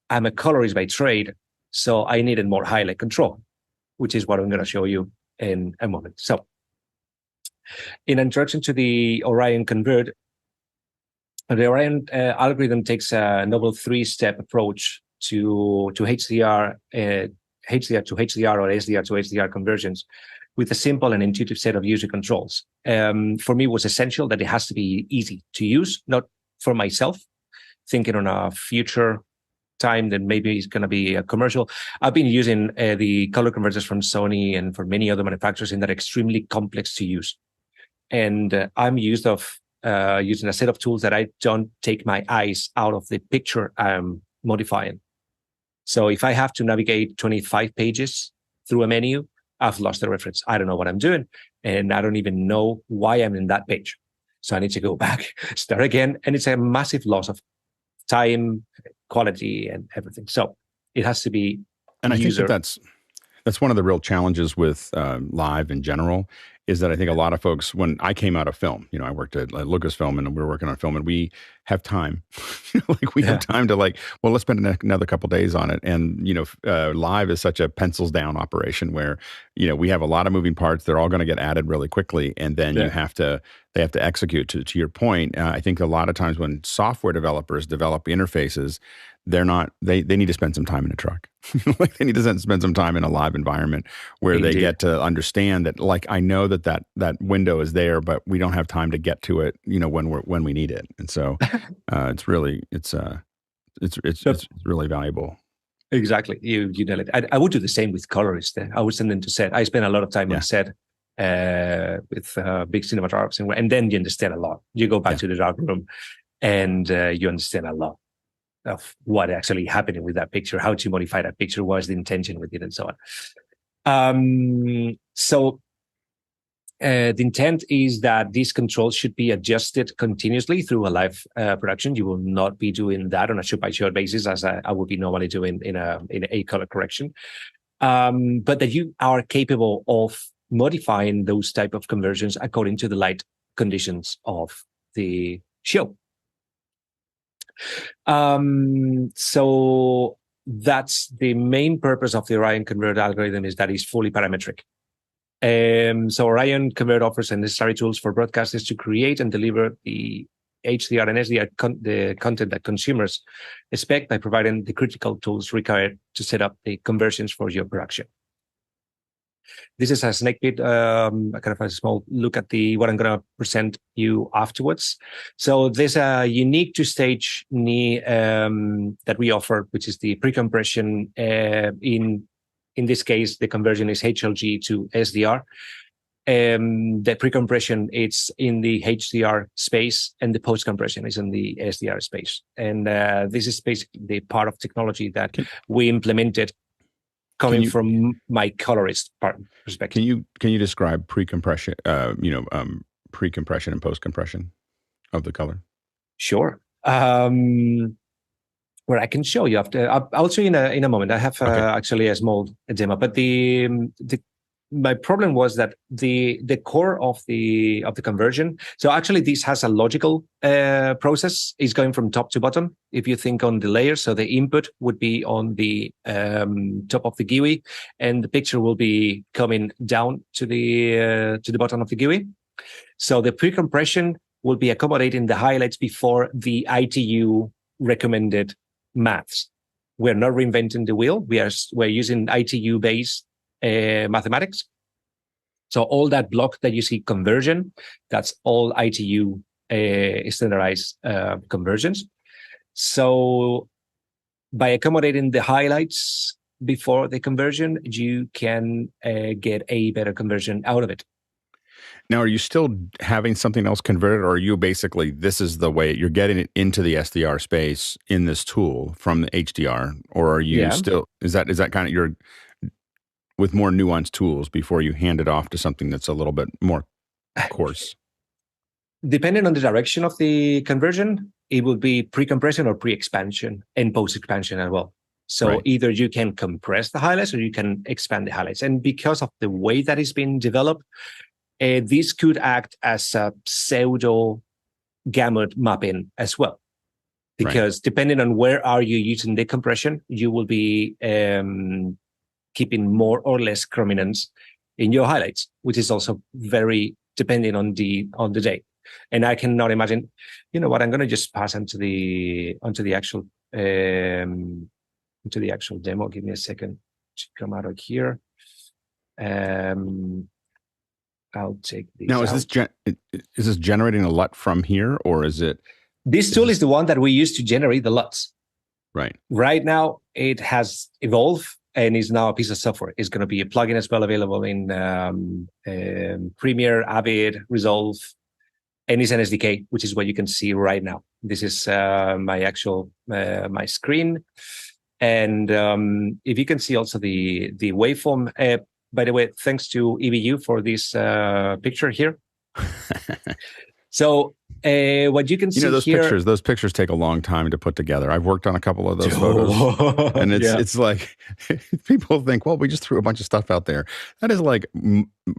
I'm a colorist by trade, so I needed more highlight control, which is what I'm going to show you in a moment. So, in introduction to the Orion Convert, the Orion algorithm takes a novel three-step approach to HDR to HDR or SDR to HDR conversions with a simple and intuitive set of user controls. For me, it was essential that it has to be easy to use, not for myself, thinking on a future time, then maybe it's going to be a commercial. I've been using the color converters from Sony and for many other manufacturers, and they're extremely complex to use. And I'm used of using a set of tools that I don't take my eyes out of the picture I'm modifying. So if I have to navigate 25 pages through a menu, I've lost the reference. I don't know what I'm doing, and I don't even know why I'm in that page. So I need to go back, start again, and it's a massive loss of time, quality, and everything. So it has to be. And I think that's one of the real challenges with live in general, is that I think a lot of folks, when I came out of film, I worked at Lucasfilm and we were working on film, and we have time, have time to let's spend another couple days on it. And, live is such a pencils down operation where, we have a lot of moving parts. They're all going to get added really quickly. And then they have to execute. To your point, I think a lot of times when software developers develop interfaces, they need to spend some time in a truck. They need to spend some time in a live environment where they get to understand that, I know that window is there, but we don't have time to get to it, when we need it. And so it's really valuable. Exactly. You nailed it. I would do the same with colorists. I would send them to set. I spend a lot of time on set with big cinematographers, and then you understand a lot. You go back to the dark room and you understand a lot of what actually happening with that picture, how to modify that picture, what is the intention with it, and so on. So the intent is that these controls should be adjusted continuously through a live production. You will not be doing that on a shot-by-shot basis, as I would be normally doing in a color correction, but that you are capable of modifying those type of conversions according to the light conditions of the show. So that's the main purpose of the Orion Convert algorithm, is that it's fully parametric. So Orion Convert offers necessary tools for broadcasters to create and deliver the HDR and SDR the content that consumers expect, by providing the critical tools required to set up the conversions for your production. This is a sneak peek, kind of a small look at what I'm going to present you afterwards. So there's a unique two-stage that we offer, which is the pre-compression. In this case, the conversion is HLG to SDR. The pre-compression, it's in the HDR space, and the post-compression is in the SDR space. And this is basically the part of technology that we implemented coming from my colorist perspective. Can you describe pre-compression, pre-compression and post-compression of the color? Sure. Well, I can show you after. I'll show you in a moment. I have actually a small demo, but my problem was that the core of the conversion. So actually, this has a logical process. It's going from top to bottom. If you think on the layer, so the input would be on the top of the GUI, and the picture will be coming down to the bottom of the GUI. So the pre-compression will be accommodating the highlights before the ITU recommended maths. We're not reinventing the wheel. We're using ITU based mathematics. So all that block that you see conversion, that's all ITU standardized conversions. So by accommodating the highlights before the conversion, you can get a better conversion out of it. Now, are you still having something else converted, or are you basically, this is the way you're getting it into the SDR space in this tool from the HDR, or are you still, is that kind of your, with more nuanced tools before you hand it off to something that's a little bit more coarse? Depending on the direction of the conversion, it will be pre-compression or pre-expansion and post-expansion as well. So either you can compress the highlights or you can expand the highlights. And because of the way that it's been developed, this could act as a pseudo gamut mapping as well, because depending on where are you using the compression, you will be keeping more or less chrominance in your highlights, which is also very depending on the day. And I cannot imagine, you know what? I'm going to just pass onto the actual demo. Give me a second to come out of here. I'll take these. Now, is this generating a LUT from here, or is it? This tool is the one that we use to generate the LUTs. Right. Right now, it has evolved and is now a piece of software. It's going to be a plugin as well available in Premiere, Avid, Resolve, and it's an SDK, which is what you can see right now. This is my actual my screen, and if you can see also the waveform. By the way, thanks to EBU for this picture here. So what you can see those here, those pictures take a long time to put together. I've worked on a couple of those photos, and it's like people think, well, we just threw a bunch of stuff out there. That is like,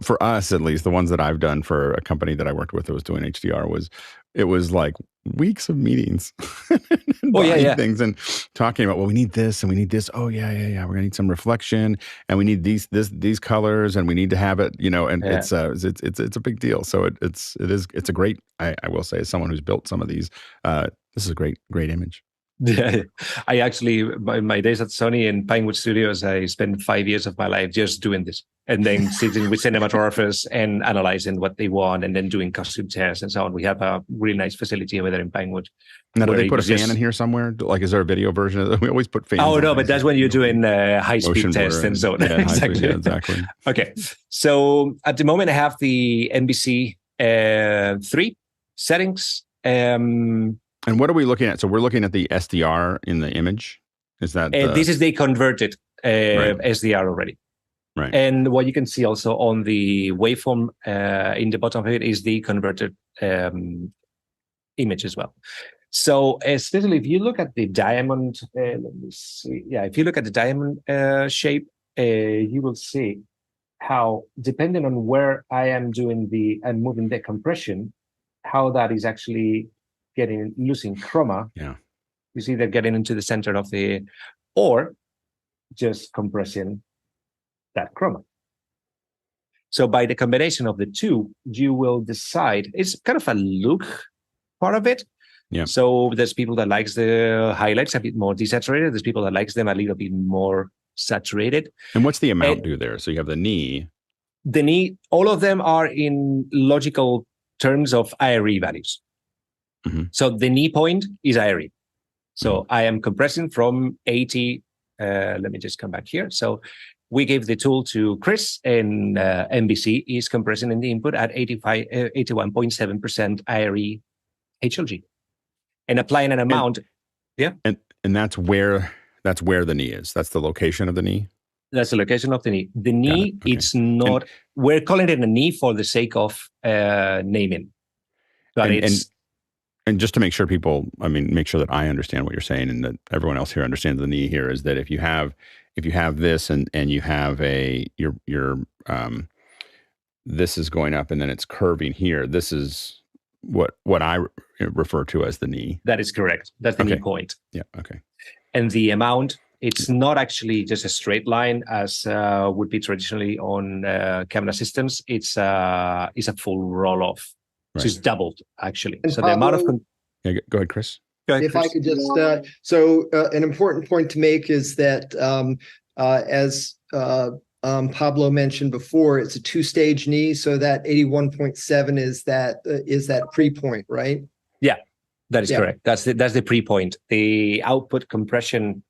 for us at least, the ones that I've done for a company that I worked with that was doing HDR was like weeks of meetings and things and talking about, well, we need this and we need this. Oh yeah. We're gonna need some reflection and we need these colors and we need to have it, and it's a big deal. So it's a great, I will say, as someone who's built some of these, this is a great image. Yeah, I actually, my days at Sony and Pinewood Studios, I spent 5 years of my life just doing this, and then sitting with cinematographers and analyzing what they want, and then doing costume tests and so on. We have a really nice facility over there in Pinewood. Now, do they put a fan in here somewhere? Like, is there a video version of it? We always put fans. Oh no, but that's when you're doing high-speed tests and so on. Yeah, exactly. Exactly. Okay, so at the moment I have the NBC 3 settings. And what are we looking at? So we're looking at the SDR in the image. Is that this is the converted SDR already? Right. And what you can see also on the waveform in the bottom of it is the converted image as well. So especially if you look at the diamond, let me see. Yeah, if you look at the diamond shape, you will see how, depending on where I am doing and moving the compression, how that is actually losing chroma. Yeah. You see they're getting into the center of or just compressing that chroma. So by the combination of the two, you will decide. It's kind of a look part of it. Yeah. So there's people that likes the highlights a bit more desaturated. There's people that likes them a little bit more saturated. And what's the amount do there? So you have the knee. The knee, all of them are in logical terms of IRE values. Mm-hmm. So the knee point is IRE. So I am compressing from 80. Let me just come back here. So we gave the tool to Chris, and NBC is compressing in the input at 81.7% IRE HLG, and applying an amount. And that's where the knee is. That's the location of the knee. That's the location of the knee. The knee, it's not. We're calling it a knee for the sake of naming, but And just to make sure make sure that I understand what you're saying and that everyone else here understands the knee here, is that if you have this and you have your this is going up and then it's curving here, this is what I refer to as the knee. That is correct. That's the knee point. Yeah. Okay. And the amount, it's not actually just a straight line as would be traditionally on camera systems. It's a full roll off. Right. So it's doubled, actually. And so Pablo, the amount of... Go ahead, Chris. If I could just... an important point to make is that as Pablo mentioned before, it's a 2-stage knee, so that 81.7 is that pre-point, right? Yeah, that is correct. That's the pre-point. The output compression,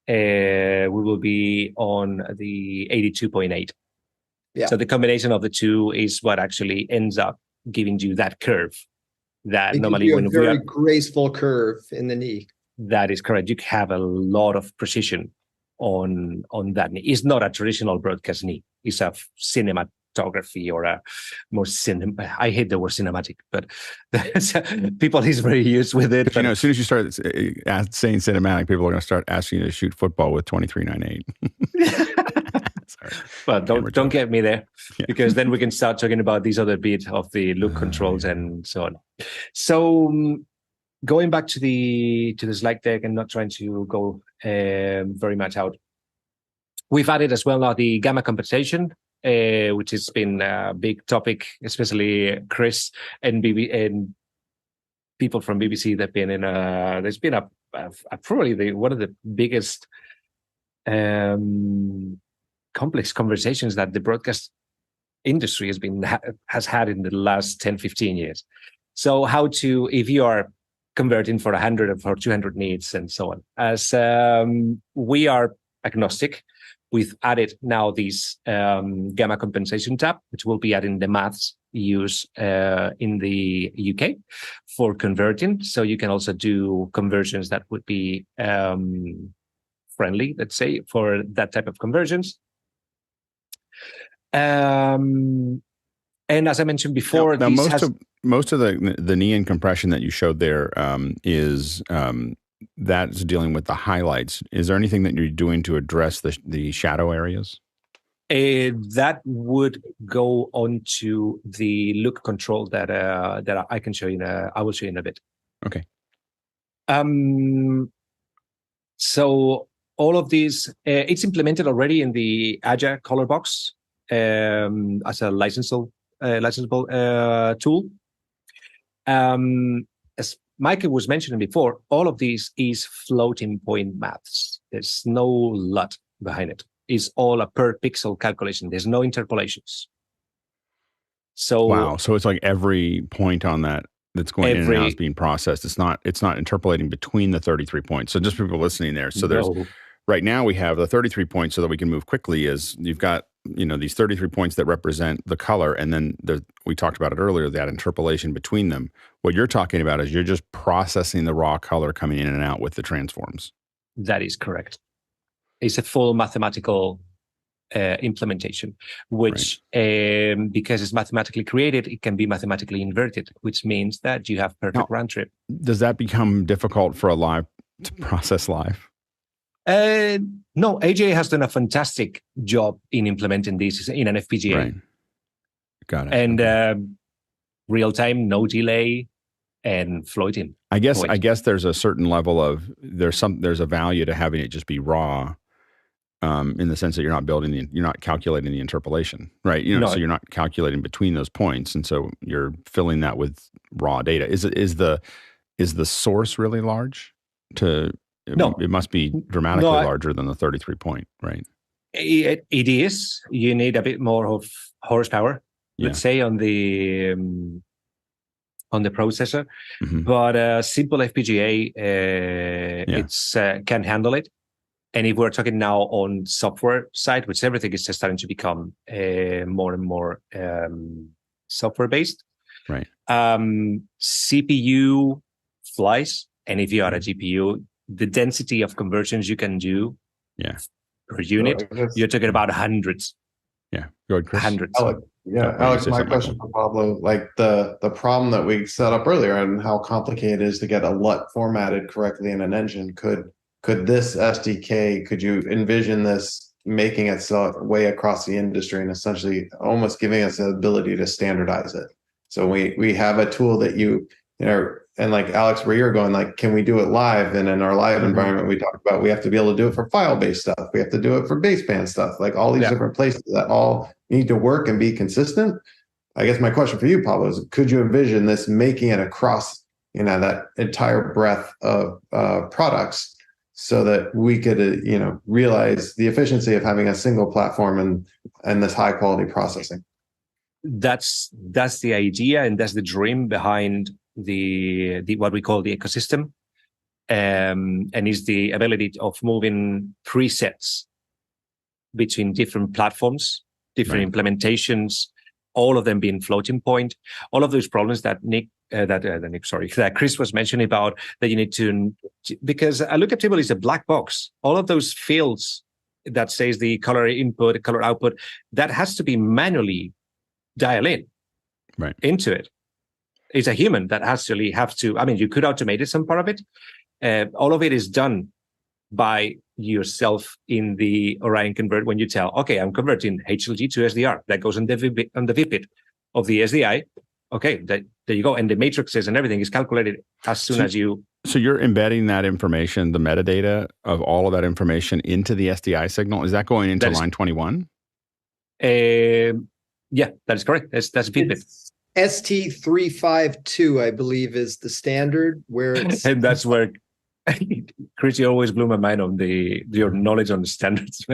we will be on the 82.8. Yeah. So the combination of the two is what actually ends up giving you that curve that normally when we are graceful curve in the knee. That is correct. You have a lot of precision on that knee. It's not a traditional broadcast knee. It's a cinematography or a more I hate the word cinematic, but people is very used with it. But as soon as you start saying cinematic, people are going to start asking you to shoot football with 23.98. Sorry. But don't get me there, because then we can start talking about these other bit of the look controls and so on. So going back to the slide deck and not trying to go very much out, we've added as well now the gamma compensation, which has been a big topic, especially Chris and people from BBC that have been in. There's been a probably one of the biggest complex conversations that the broadcast industry has had in the last 10-15 years. So how to, if you are converting for 100 and for 200 needs and so on. As we are agnostic, we've added now this gamma compensation tab, which will be adding the maths use in the UK for converting. So you can also do conversions that would be friendly, let's say, for that type of conversions. And as I mentioned before, now most of the neon compression that you showed there is that's dealing with the highlights. Is there anything that you're doing to address the shadow areas? That would go on to the look control that I can show you. I will show you in a bit. Okay. So all of these, it's implemented already in the Agile color box as a licensable tool. As Michael was mentioning before, all of these is floating point maths. There's no LUT behind it. It's all a per pixel calculation. There's no interpolations. So wow. So it's like every point on that's going in and out is being processed. It's not interpolating between the 33 points. So just for people listening there. So there's right now we have the 33 points so that we can move quickly is you've got, these 33 points that represent the color. And then we talked about it earlier, that interpolation between them. What you're talking about is you're just processing the raw color coming in and out with the transforms. That is correct. It's a full mathematical implementation, which because it's mathematically created, it can be mathematically inverted, which means that you have perfect round trip. Does that become difficult for to process live? No, AJ has done a fantastic job in implementing this in an FPGA. Right. Got it. And real time, no delay, and floating. I guess there's a certain level of there's a value to having it just be raw. In the sense that you're not calculating the interpolation, right? So you're not calculating between those points, and so you're filling that with raw data. Is the source really large? No, it must be dramatically larger than the 33 point, right? It is. You need a bit more of horsepower, let's say, on the processor, but a simple FPGA it's can handle it. And if we're talking now on software side, which everything is just starting to become more and more software based, right? CPU flies, and if you are a GPU, the density of conversions you can do per unit, you're talking about hundreds. Yeah, go ahead, Chris. Hundreds. Alex, my question for Pablo, like the problem that we set up earlier and how complicated it is to get a LUT formatted correctly in an engine, could this SDK, could you envision this making itself way across the industry and essentially almost giving us the ability to standardize it? So we have a tool that and like Alex, where you're going, like, can we do it live? And in our live environment, we talked about we have to be able to do it for file-based stuff. We have to do it for baseband stuff, like all these different places that all need to work and be consistent. I guess my question for you, Pablo, is could you envision this making it across, that entire breadth of products so that we could, realize the efficiency of having a single platform and this high quality processing? That's the idea, and that's the dream behind the what we call the ecosystem, and is the ability of moving presets between different platforms, different implementations, all of them being floating point. All of those problems that that Chris was mentioning about, that you need to, because a lookup table is a black box. All of those fields that says the color input, color output, that has to be manually dial in into it. It's a human that actually have to, you could automate it, some part of it. All of it is done by yourself in the Orion Convert when you tell, okay, I'm converting HLG to SDR. That goes on the VPIT of the SDI. Okay, there you go. And the matrices and everything is calculated as soon as you... So you're embedding that information, the metadata of all of that information into the SDI signal. Is that going into line 21? Yeah, that is correct. That's VPIT. ST352, I believe, is the standard where it's... And that's where... Chris, you always blew my mind on your knowledge on the standards.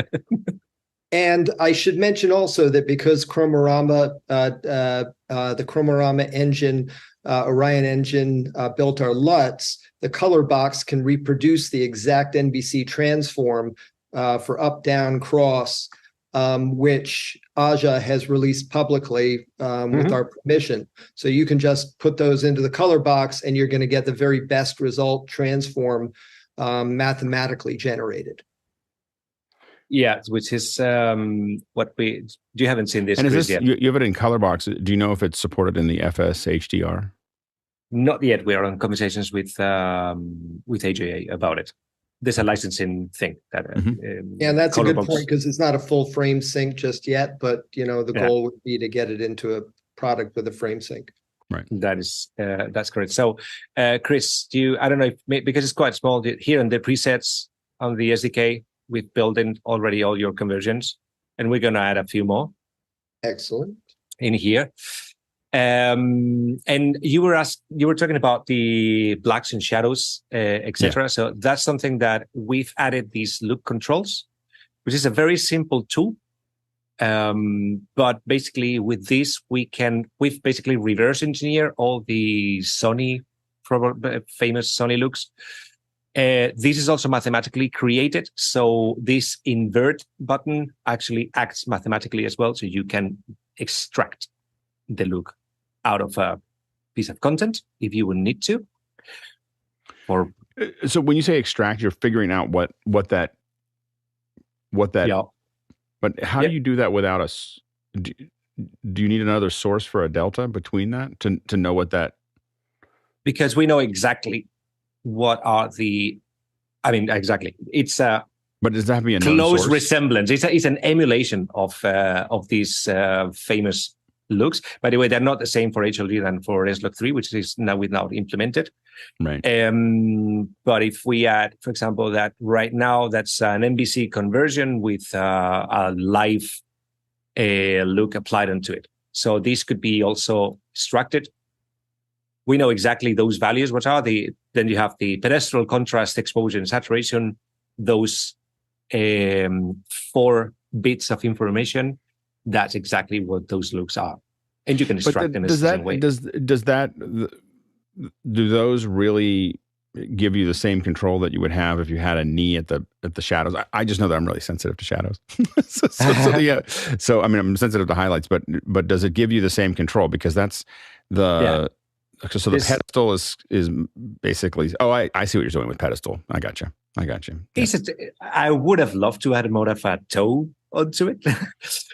And I should mention also that because Chromorama, the Chromorama engine, Orion engine built our LUTs, the color box can reproduce the exact NBC transform for up, down, cross, which Aja has released publicly with our permission. So you can just put those into the color box and you're going to get the very best result transform mathematically generated. Yeah, which is what you haven't seen this, and is Chris, this yet. you have it in color box? Do you know if it's supported in the FS HDR? Not yet. We are on conversations with AJA about it. There's a licensing thing that. And that's a good point because it's not a full frame sync just yet, but the goal would be to get it into a product with a frame sync. Right. That's correct. So, Chris, I don't know if because it's quite small here in the presets on the SDK. We've built in already all your conversions, and we're going to add a few more. Excellent. In here. And you were talking about the blacks and shadows, etc. Yeah. So that's something that we've added these look controls, which is a very simple tool. But basically with this, we've basically reverse engineer all the Sony, famous Sony looks. This is also mathematically created. So this invert button actually acts mathematically as well. So you can extract the look out of a piece of content if you would need to. Or so when you say extract, you're figuring out what that. Yeah. But how do you do that without us? Do you need another source for a delta between that to know what that? Because we know exactly what are exactly. It's a. But does that have to be a close resemblance? It's an emulation of these famous looks. By the way, they're not the same for HLG than for SLOC3, which is now implemented. Right. But if we add, for example, that right now that's an NBC conversion with a live look applied onto it. So this could be also extracted. We know exactly those values. What are the? Then you have the pedestral, contrast, exposure, and saturation. Those 4 bits of information. That's exactly what those looks are, and you can extract them in the same way. Do those really give you the same control that you would have if you had a knee at the shadows? I just know that I'm really sensitive to shadows. So I mean, I'm sensitive to highlights, but does it give you the same control? Because that's the so the pedestal is basically. Oh, I see what you're doing with pedestal. I got you. Yeah. I would have loved to add more of a toe onto it.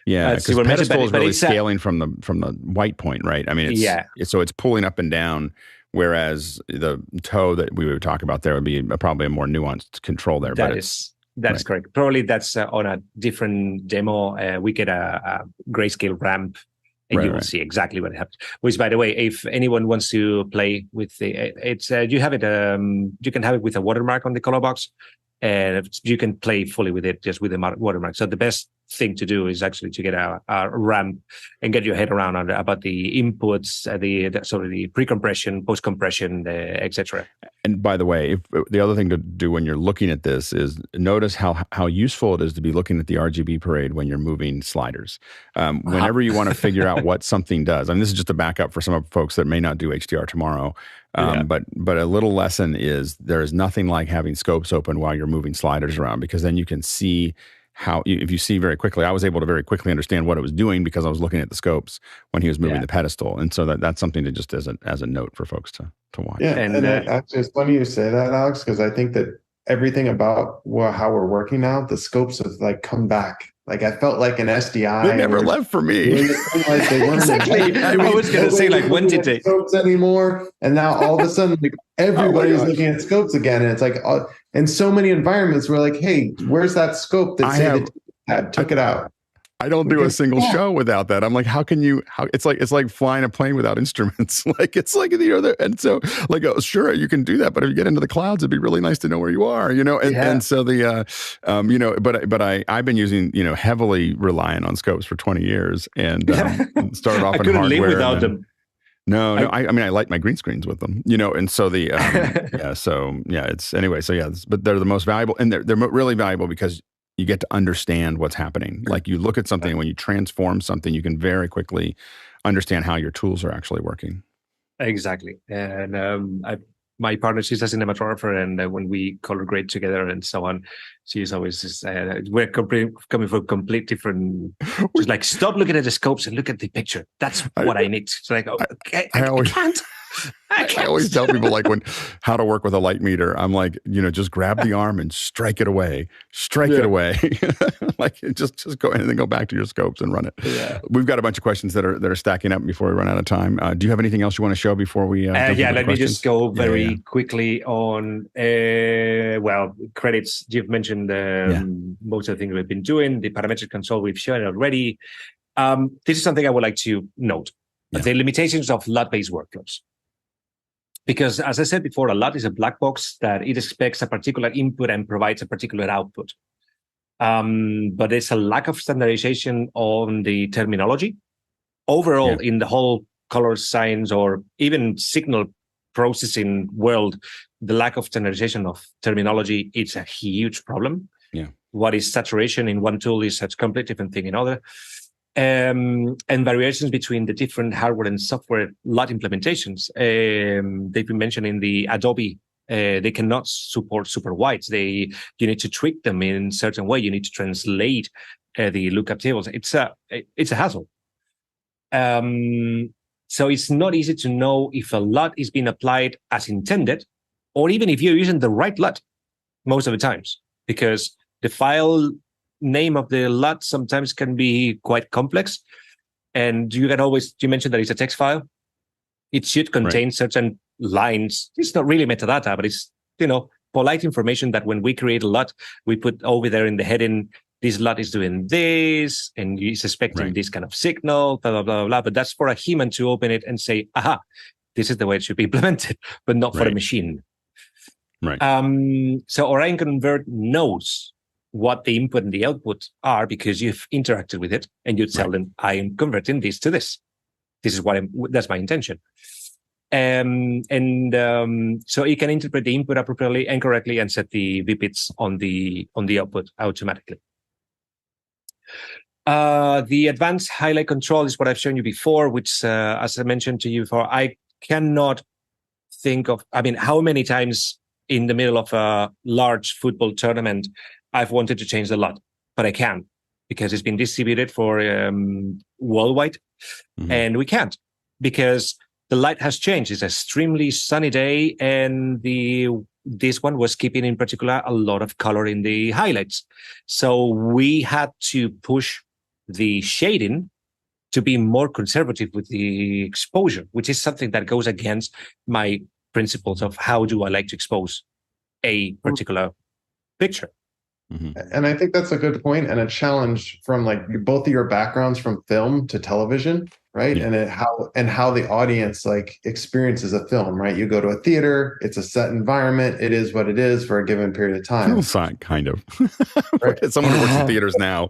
Yeah, because pedestal is really scaling from the white point, right? I mean, so it's pulling up and down, whereas the toe that we would talk about there would be probably a more nuanced control there. That's correct. Probably that's on a different demo. We get a grayscale ramp, and you will see exactly what happens. Which, by the way, if anyone wants to play with you have it. You can have it with a watermark on the color box. And you can play fully with it just with the watermark. So the best thing to do is actually to get a ramp and get your head around about the inputs, the pre-compression, post-compression, etc. And by the way, the other thing to do when you're looking at this is notice how useful it is to be looking at the RGB parade when you're moving sliders. Whenever you want to figure out what something does, I mean, this is just a backup for some of folks that may not do HDR tomorrow. But a little lesson is there is nothing like having scopes open while you're moving sliders around, because then you can see if you see very quickly. I was able to very quickly understand what it was doing because I was looking at the scopes when he was moving the pedestal, and so that's something to just as a note for folks to watch. Yeah, and actually, it's funny you say that, Alex, because I think that everything about how we're working now, the scopes have come back. Like I felt like an SDI. They never left for me. Like they weren't exactly. I was going to say, when did they scopes anymore? And now all of a sudden, everybody's looking at scopes again, and it's like in so many environments, we're like, hey, where's that scope that took it out? I don't do a single show without that. I'm like, how can you? It's like flying a plane without instruments. And so sure, you can do that, but if you get into the clouds, it'd be really nice to know where you are, And so but I've been using, heavily relying on scopes for 20 years, and started off in hardware. I couldn't live without them. No, I mean, I light my green screens with them, and so it's anyway. So but they're the most valuable, and they're really valuable because you get to understand what's happening. Like you look at something, when you transform something, you can very quickly understand how your tools are actually working. Exactly. And my partner, she's a cinematographer, and when we color grade together and so on, she's always just, we're coming from complete different. She's like, stop looking at the scopes and look at the picture. That's what I need. It's like, okay, I can't. I always tell people like how to work with a light meter. I'm like, just grab the arm and strike it away. It away. Like just go in and then go back to your scopes and run it. Yeah. We've got a bunch of questions that are stacking up before we run out of time. Do you have anything else you want to show before we? Let me just go very quickly on. Credits. You've mentioned most of the things we've been doing. The parametric control we've shown already. This is something I would like to note: the limitations of LUT-based workflows. Because as I said before, a LUT is a black box that it expects a particular input and provides a particular output. But there's a lack of standardization on the terminology. Overall, in the whole color science or even signal processing world, the lack of standardization of terminology, it's a huge problem. Yeah. What is saturation in one tool is a completely different thing in other. And variations between the different hardware and software LUT implementations. They've been mentioned in the Adobe. They cannot support super wides. You need to tweak them in a certain way. You need to translate the lookup tables. It's a hassle. So it's not easy to know if a LUT is being applied as intended, or even if you're using the right LUT most of the times, because the file name of the LUT sometimes can be quite complex. And you mentioned that it's a text file. It should contain certain lines. It's not really metadata, but it's, polite information that when we create a LUT, we put over there in the heading, this LUT is doing this, and it's expecting this kind of signal, blah, blah, blah, blah. But that's for a human to open it and say, aha, this is the way it should be implemented, but not for a machine. Right. So Orion Convert knows what the input and the output are because you've interacted with it, and you tell them, I am converting this to this. This is that's my intention. So it can interpret the input appropriately and correctly and set the VPITs on the output automatically. The advanced highlight control is what I've shown you before, which, as I mentioned to you before, I cannot think of, how many times in the middle of a large football tournament I've wanted to change the LUT, but I can't because it's been distributed for worldwide, and we can't because the light has changed. It's an extremely sunny day, and this one was keeping in particular a lot of color in the highlights. So we had to push the shading to be more conservative with the exposure, which is something that goes against my principles of how do I like to expose a particular picture. And I think that's a good point and a challenge from like both of your backgrounds from film to television, right? And how the audience like experiences a film, right? You go to a theater, it's a set environment, it is what it is for a given period of time. Kind of. Right. Someone who works in theaters now,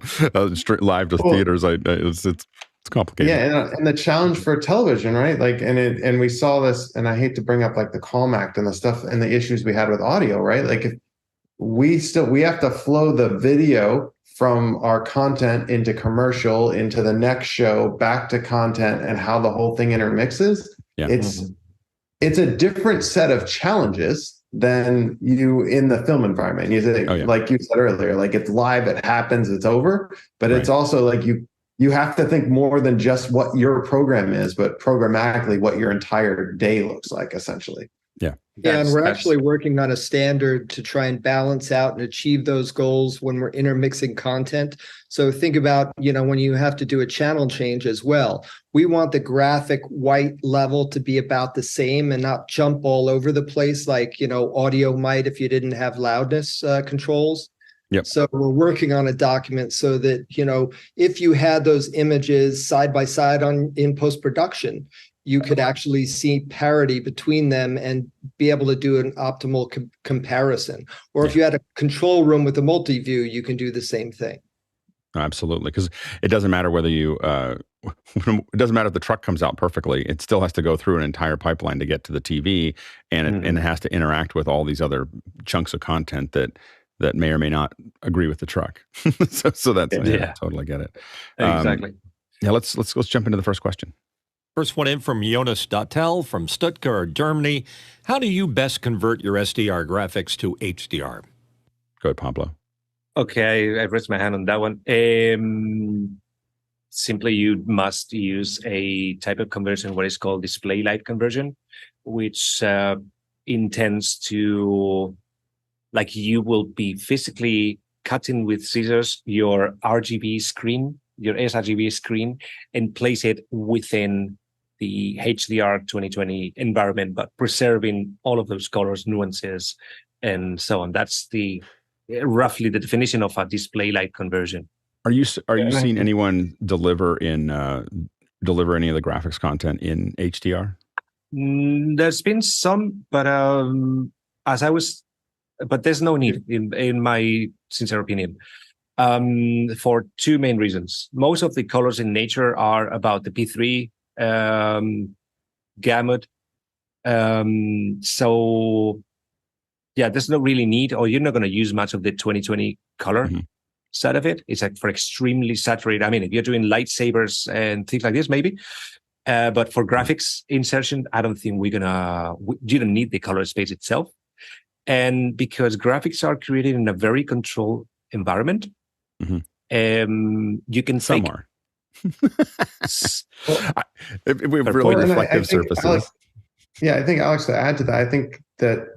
live to theaters, it's complicated. Yeah, and the challenge for television, right? Like, and we saw this, and I hate to bring up like the Calm Act and the stuff and the issues we had with audio, right? Like if we have to flow the video from our content into commercial, into the next show, back to content, and how the whole thing intermixes. Yeah. It's a different set of challenges than you in the film environment. Like you said earlier, like it's live, it happens, it's over. But it's also like you have to think more than just what your program is, but programmatically what your entire day looks like, essentially. Yeah, and we're actually working on a standard to try and balance out and achieve those goals when we're intermixing content. So think about, when you have to do a channel change as well. We want the graphic white level to be about the same and not jump all over the place like, audio might if you didn't have loudness controls. Yep. So we're working on a document so that, if you had those images side by side in post-production, you could actually see parity between them and be able to do an optimal comparison. Or if you had a control room with a multi-view, you can do the same thing. Absolutely, because it doesn't matter whether it doesn't matter if the truck comes out perfectly. It still has to go through an entire pipeline to get to the TV, and it has to interact with all these other chunks of content that that may or may not agree with the truck. so that's I totally get it. Exactly. Yeah, let's jump into the first question. First one in from Jonas Dottel from Stuttgart, Germany. How do you best convert your SDR graphics to HDR? Go ahead, Pablo. Okay, I've raised my hand on that one. Simply, you must use a type of conversion, what is called display light conversion, which intends to, like, you will be physically cutting with scissors your RGB screen, your sRGB screen, and place it within the HDR 2020 environment, but preserving all of those colors, nuances, and so on. That's roughly the definition of a display light conversion. Are you seeing anyone deliver any of the graphics content in HDR? There's been some, but but there's no need in my sincere opinion, for two main reasons. Most of the colors in nature are about the P3 gamut. So yeah, there's no really need, or you're not going to use much of the 2020 color side of it. It's like for extremely saturated. I mean, if you're doing lightsabers and things like this, maybe. But for graphics insertion, I don't think you don't need the color space itself. And because graphics are created in a very controlled environment, you can some take... are. We have really reflective surfaces. I think, Alex, to add to that, I think that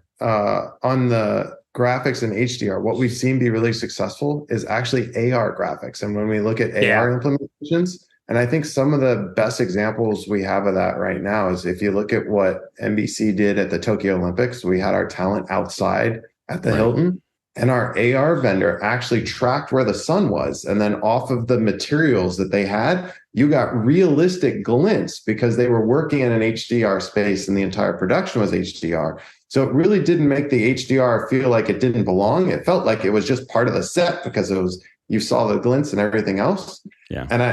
on the graphics in HDR, what we've seen be really successful is actually AR graphics. And when we look at AR implementations, and I think some of the best examples we have of that right now is if you look at what NBC did at the Tokyo Olympics, we had our talent outside at the Hilton, and our AR vendor actually tracked where the sun was. And then off of the materials that they had, you got realistic glints because they were working in an HDR space and the entire production was HDR. So it really didn't make the HDR feel like it didn't belong. It felt like it was just part of the set because you saw the glints and everything else. Yeah. And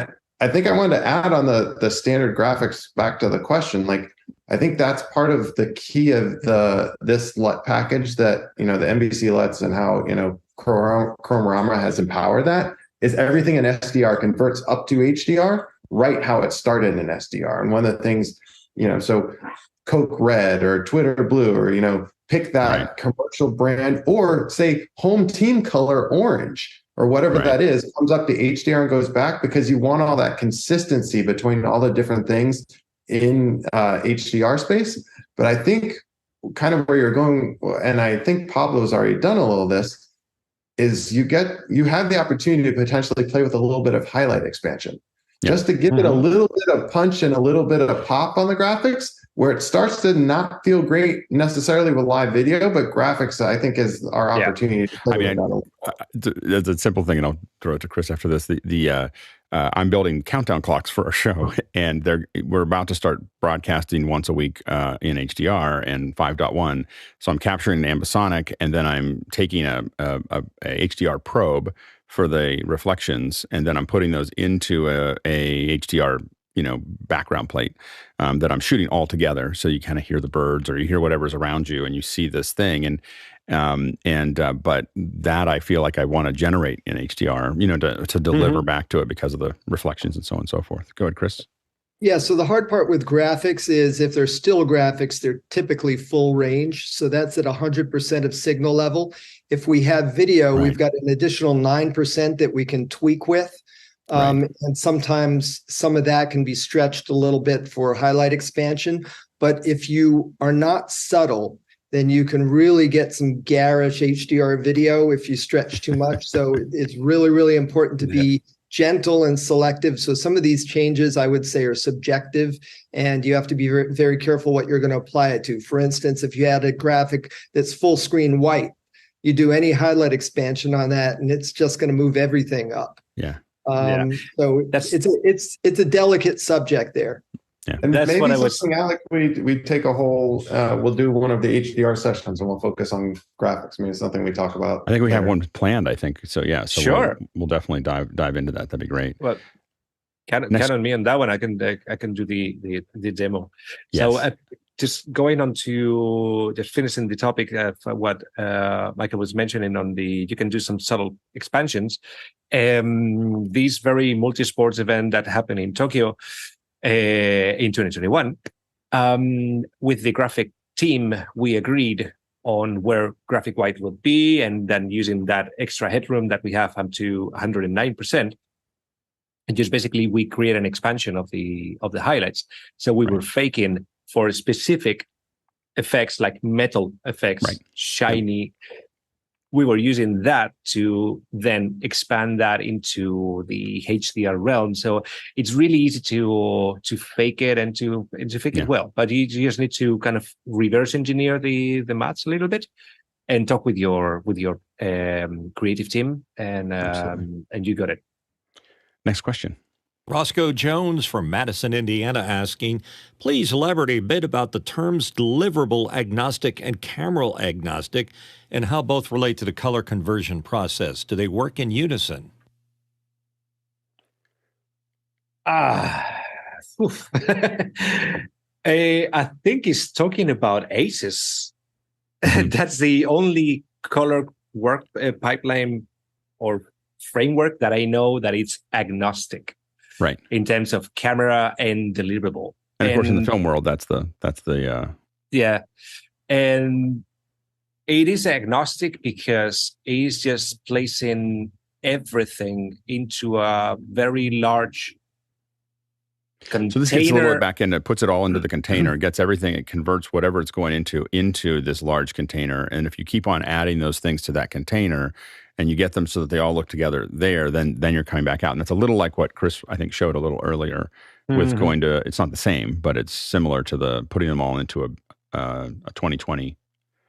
I think I wanted to add on the standard graphics back to the question. Like, I think that's part of the key of this LUT package that, the NBC LUTs and how, Chromorama has empowered that is everything in SDR converts up to HDR, right how it started in SDR. And one of the things, so Coke Red or Twitter Blue or, pick that commercial brand or say home team color orange or whatever that is, comes up to HDR and goes back because you want all that consistency between all the different things in HDR space. But I think kind of where you're going, and I think Pablo's already done a little of this, is you have the opportunity to potentially play with a little bit of highlight expansion, just to give it a little bit of punch and a little bit of pop on the graphics, where it starts to not feel great necessarily with live video, but graphics, I think, is our opportunity to play with that. It's a simple thing, and I'll throw it to Chris after this. I'm building countdown clocks for our show, and we're about to start broadcasting once a week in HDR and 5.1. So I'm capturing an ambisonic, and then I'm taking a HDR probe for the reflections, and then I'm putting those into a HDR background plate that I'm shooting all together. So you kind of hear the birds or you hear whatever's around you and you see this thing. But that I feel like I want to generate in HDR, to deliver back to it because of the reflections and so on and so forth. Go ahead, Chris. Yeah, so the hard part with graphics is if they're still graphics, they're typically full range. So that's at 100% of signal level. If we have video, we've got an additional 9% that we can tweak with. And sometimes some of that can be stretched a little bit for highlight expansion. But if you are not subtle, then you can really get some garish HDR video if you stretch too much. So it's really, really important to be gentle and selective. So some of these changes, I would say, are subjective, and you have to be very, very careful what you're going to apply it to. For instance, if you had a graphic that's full screen white, you do any highlight expansion on that, and it's just going to move everything up. So it's a delicate subject there. Yeah. And that's maybe what I was. something, Alec, we take a whole. We'll do one of the HDR sessions and we'll focus on graphics. I mean, it's something we talk about. I think we have one planned. I think so. Yeah. So sure. We'll definitely dive into that. That'd be great. Well, count on me on that one. I can do the demo. Yes. So just going on to just finishing the topic of what Michael was mentioning on you can do some subtle expansions. This very multi-sports event that happened in Tokyo in 2021, with the graphic team, we agreed on where graphic white would be, and then using that extra headroom that we have up to 109%. And just basically we create an expansion of the highlights. So we were faking for specific effects like metal effects, shiny. We were using that to then expand that into the HDR realm. So it's really easy to fake it and to fake it well. But you just need to kind of reverse engineer the maths a little bit and talk with your creative team, and you got it. Next question. Roscoe Jones from Madison, Indiana, asking, please elaborate a bit about the terms deliverable agnostic and camera agnostic and how both relate to the color conversion process. Do they work in unison? I think he's talking about ACES. That's the only color work pipeline or framework that I know that it's agnostic. Right. In terms of camera and deliverable. And of course, in the film world, that's the yeah. And it is agnostic because it's just placing everything into a very large container. So this gets a little bit back in, it puts it all into the container, gets everything, it converts whatever it's going into this large container. And if you keep on adding those things to that container, and you get them so that they all look together there, then you're coming back out. And it's a little like what Chris, I think, showed a little earlier with going to, it's not the same, but it's similar to putting them all into a 2020.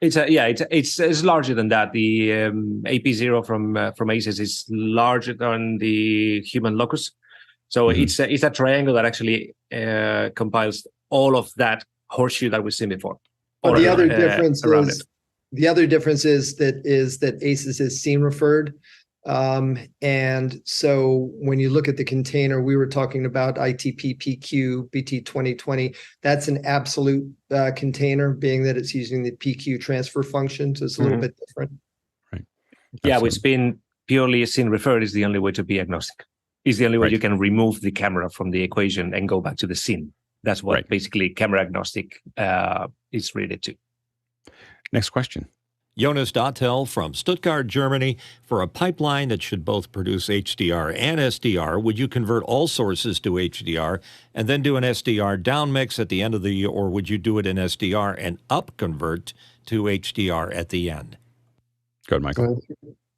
It's larger than that. The AP0 from ACES is larger than the human locus. So it's a triangle that actually compiles all of that horseshoe that we've seen before. But the other difference is, the other difference is that ACES is scene referred. And so when you look at the container, we were talking about ITP PQ BT 2020. That's an absolute container, being that it's using the PQ transfer function. So it's a little bit different. Right. Yeah, which being purely scene referred is the only way to be agnostic. It's the only way you can remove the camera from the equation and go back to the scene. That's what basically camera agnostic is related to. Next question. Jonas Dottel from Stuttgart, Germany. For a pipeline that should both produce HDR and SDR, would you convert all sources to HDR and then do an SDR downmix at the end of the year, or would you do it in SDR and up convert to HDR at the end? Go ahead, Michael.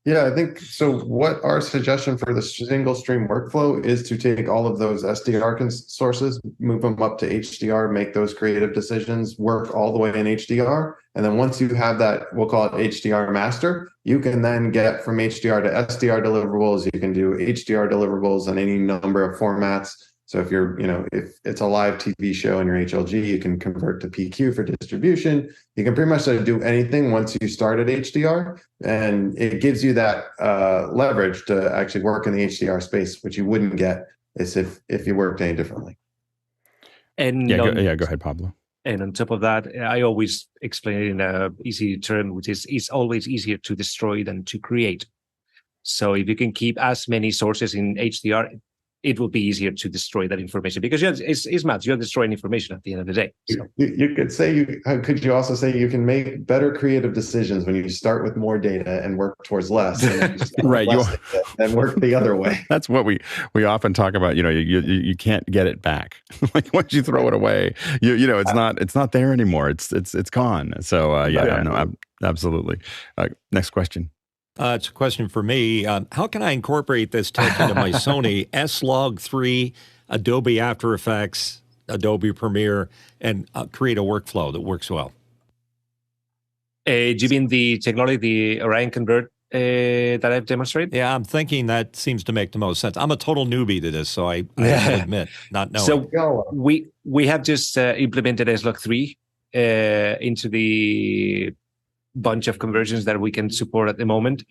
Yeah, I think so. What our suggestion for the single stream workflow is to take all of those SDR sources, move them up to HDR, make those creative decisions, work all the way in HDR. And then once you have that, we'll call it HDR master, you can then get from HDR to SDR deliverables. You can do HDR deliverables on any number of formats. So if you're, if it's a live TV show in your HLG, you can convert to PQ for distribution. You can pretty much do anything once you start at HDR, and it gives you that leverage to actually work in the HDR space, which you wouldn't get as if you worked any differently. And go ahead, Pablo. And on top of that, I always explain it in an easy term, which is it's always easier to destroy than to create. So if you can keep as many sources in HDR, it will be easier to destroy that information because it's math. You're destroying information at the end of the day. So. You could say, could you also say you can make better creative decisions when you start with more data and work towards less, right? And work the other way. That's what we often talk about. You can't get it back. Like once you throw it away, it's not there anymore. It's gone. So absolutely. Next question. It's a question for me. How can I incorporate this tech into my Sony S-Log3, Adobe After Effects, Adobe Premiere, and create a workflow that works well? Do you mean the technology, the Orion Convert that I've demonstrated? Yeah, I'm thinking that seems to make the most sense. I'm a total newbie to this, so I admit not knowing. So we have just implemented S-Log3 into the bunch of conversions that we can support at the moment.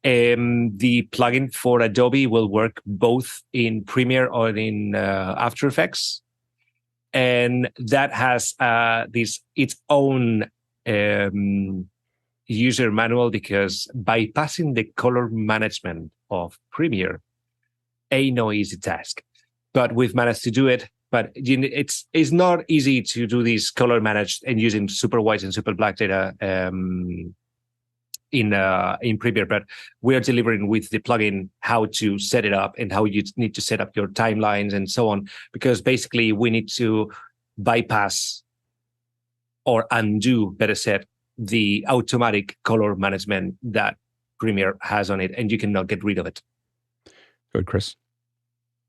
The plugin for Adobe will work both in Premiere or in After Effects. and that has its own user manual, because bypassing the color management of Premiere ain't no easy task. But we've managed to do it. But it's not easy to do these color managed and using super white and super black data in Premiere. But we are delivering with the plugin how to set it up and how you need to set up your timelines and so on. Because basically we need to bypass or undo, better said, the automatic color management that Premiere has on it, and you cannot get rid of it. Good, Chris.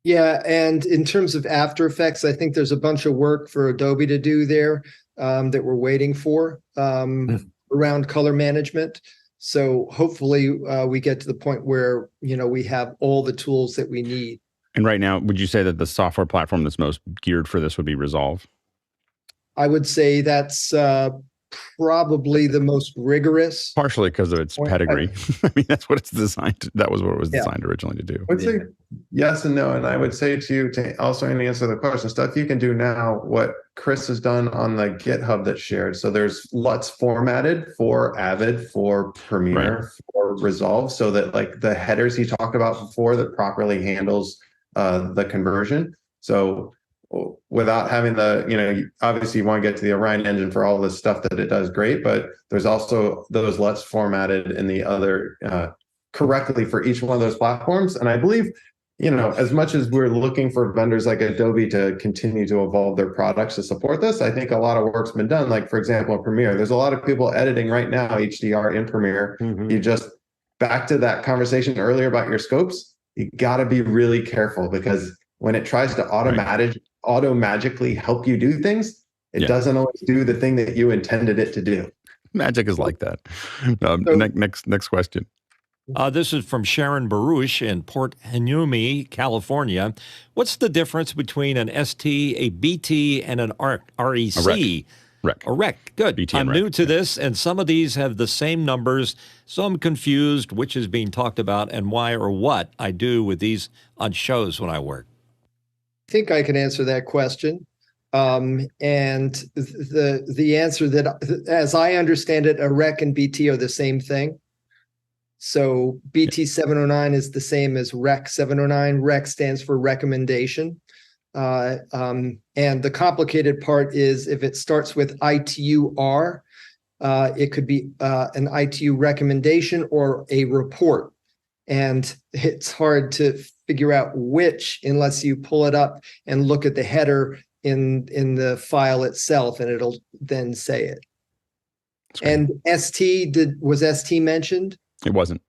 Yeah, and in terms of After Effects, I think there's a bunch of work for Adobe to do there that we're waiting for around color management. So hopefully we get to the point where, we have all the tools that we need. And right now, would you say that the software platform that's most geared for this would be Resolve? I would say that's probably the most rigorous. Partially because of its pedigree. I mean, that's what it's designed to, that was what it was designed originally to do. I would say yes and no. And I would say to you, to also answer the question, stuff you can do now, what Chris has done on the GitHub that's shared. So there's LUTs formatted for Avid, for Premiere, for Resolve, so that like the headers he talked about before that properly handles the conversion. So without having the, obviously you want to get to the Orion engine for all this stuff that it does great, but there's also those LUTs formatted in the other correctly for each one of those platforms. And I believe, as much as we're looking for vendors like Adobe to continue to evolve their products to support this, I think a lot of work's been done. Like, for example, in Premiere, there's a lot of people editing right now HDR in Premiere. You just, back to that conversation earlier about your scopes, you got to be really careful, because when it tries to auto-magically help you do things, it doesn't always do the thing that you intended it to do. Magic is like that. Next question. This is from Sharon Baruch in Port Hueneme, California. What's the difference between an ST, a BT, and an REC? A REC. Good. BT I'm new to this, and some of these have the same numbers, so I'm confused which is being talked about and why or what I do with these on shows when I work. I think I can answer that question. And the answer that, as I understand it, a REC and BT are the same thing. So BT 709 is the same as REC 709. REC stands for recommendation. And the complicated part is if it starts with ITU-R, it could be an ITU recommendation or a report. And it's hard to figure out which unless you pull it up and look at the header in the file itself, and it'll then say it. And was ST mentioned? It wasn't.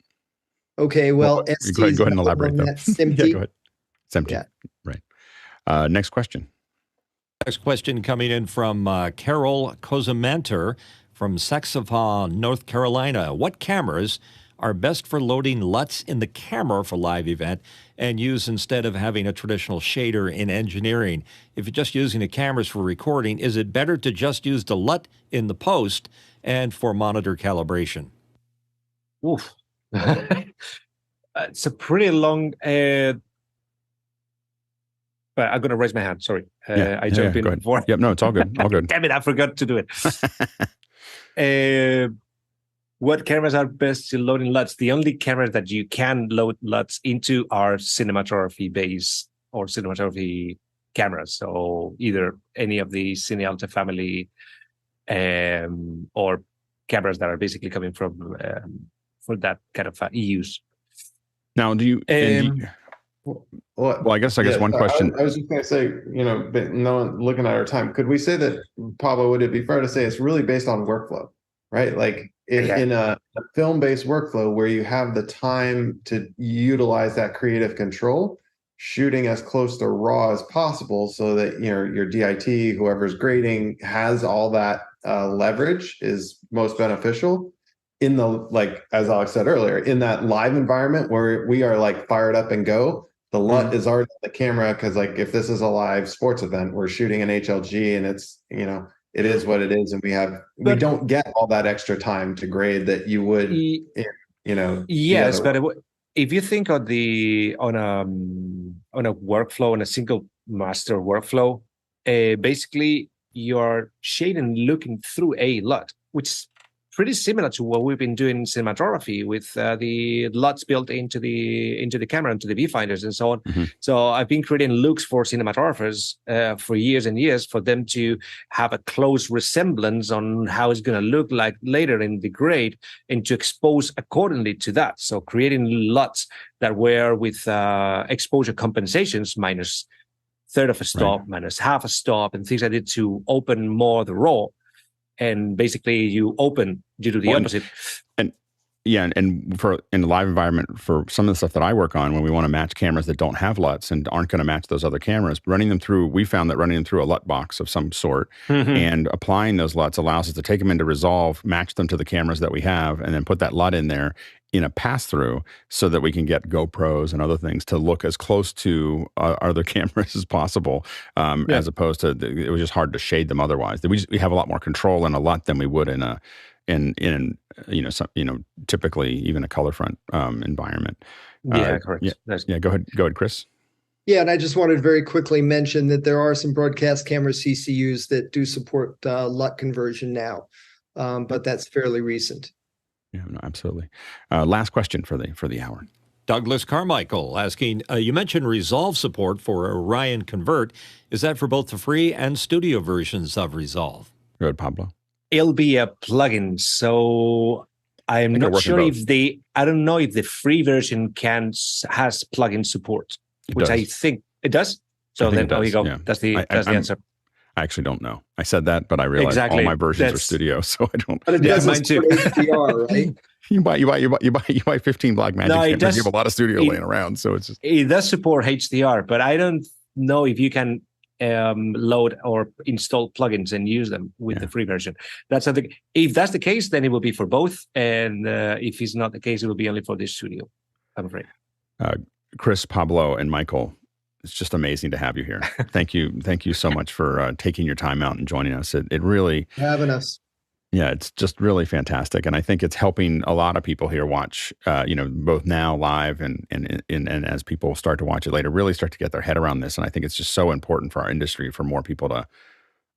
Okay, well, ST go ahead and elaborate though. Yeah, go ahead. It's empty. Yeah. Right. Next question. Next question coming in from Carol Kozemanter from Saxophone, North Carolina. What cameras are best for loading LUTs in the camera for live event and use instead of having a traditional shader in engineering? If you're just using the cameras for recording, is it better to just use the LUT in the post and for monitor calibration? Oof. It's a pretty long... but I'm going to raise my hand. Sorry. I jumped in before. Yep, no, it's all good. All good. Damn it, I forgot to do it. What cameras are best to load in LUTs? The only cameras that you can load LUTs into are cinematography-based or cinematography cameras. So either any of the Cine Alta family or cameras that are basically coming from for that kind of use. Now, do you... Well, I guess one question. I was just going to say, but no one looking at our time, could we say that, Pablo, would it be fair to say it's really based on workflow, right? Like in a film-based workflow where you have the time to utilize that creative control, shooting as close to raw as possible so that, your DIT, whoever's grading, has all that leverage is most beneficial. In the, like, as Alex said earlier, in that live environment where we are like fired up and go, the LUT is already on the camera, because like if this is a live sports event, we're shooting an HLG and it's, it is what it is, and we don't get all that extra time to grade that you would, Yes, but if you think of on a workflow, on a single master workflow, basically you're shading looking through a LUT, which is pretty similar to what we've been doing in cinematography with the LUTs built into the camera, into the viewfinders and so on. Mm-hmm. So I've been creating looks for cinematographers for years and years for them to have a close resemblance on how it's going to look like later in the grade and to expose accordingly to that. So creating LUTs that were with exposure compensations minus third of a stop, Right. minus half a stop, and things like that to open more the raw. And basically you open due to the opposite. And for in the live environment, for some of the stuff that I work on, when we want to match cameras that don't have LUTs and aren't going to match those other cameras, we found that running them through a LUT box of some sort and applying those LUTs allows us to take them into Resolve, match them to the cameras that we have, and then put that LUT in there in a pass-through so that we can get GoPros and other things to look as close to other cameras as possible, as opposed to, it was just hard to shade them otherwise. We have a lot more control in a LUT than we would in a typically even a color front environment. Correct. Go ahead, Chris. Yeah, and I just wanted to very quickly mention that there are some broadcast camera CCUs that do support LUT conversion now, but that's fairly recent. Yeah, no, absolutely. Last question for the hour. Douglas Carmichael asking, you mentioned Resolve support for Orion Convert. Is that for both the free and studio versions of Resolve? Go ahead, Pablo. It'll be a plugin, so I'm not sure I don't know if the free version has plugin support, which I think it does. So then there you go. Yeah. That's the answer. I actually don't know. I said that, but I realized all my versions are studio, so I don't. But it does mine too. HDR, right? You buy 15 Blackmagic cameras. You have a lot of studio laying around, so it's just. It does support HDR, but I don't know if you can load or install plugins and use them with the free version. That's something. If that's the case, then it will be for both, and if it's not the case, it will be only for this studio. I'm afraid. Chris, Pablo, and Michael, it's just amazing to have you here. Thank you so much for taking your time out and joining us. It really having us. Yeah, it's just really fantastic, and I think it's helping a lot of people here watch, both now live and as people start to watch it later, really start to get their head around this. And I think it's just so important for our industry for more people to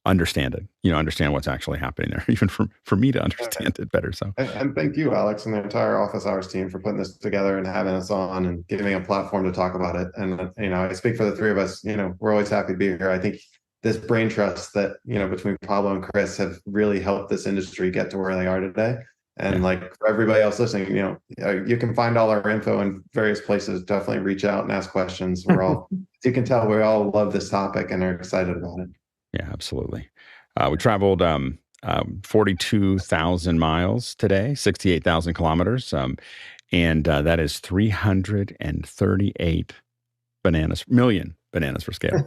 understand it, understand what's actually happening there, even for me to understand it better. So, and thank you, Alex, and the entire Office Hours team for putting this together and having us on and giving a platform to talk about it. And I speak for the three of us. We're always happy to be here. I think this brain trust that between Pablo and Chris have really helped this industry get to where they are today. And for everybody else listening, you can find all our info in various places. Definitely reach out and ask questions. We're all, as you can tell, we all love this topic and are excited about it. Yeah, absolutely. We traveled 42,000 miles today, 68,000 kilometers, and that is 338 million bananas for scale.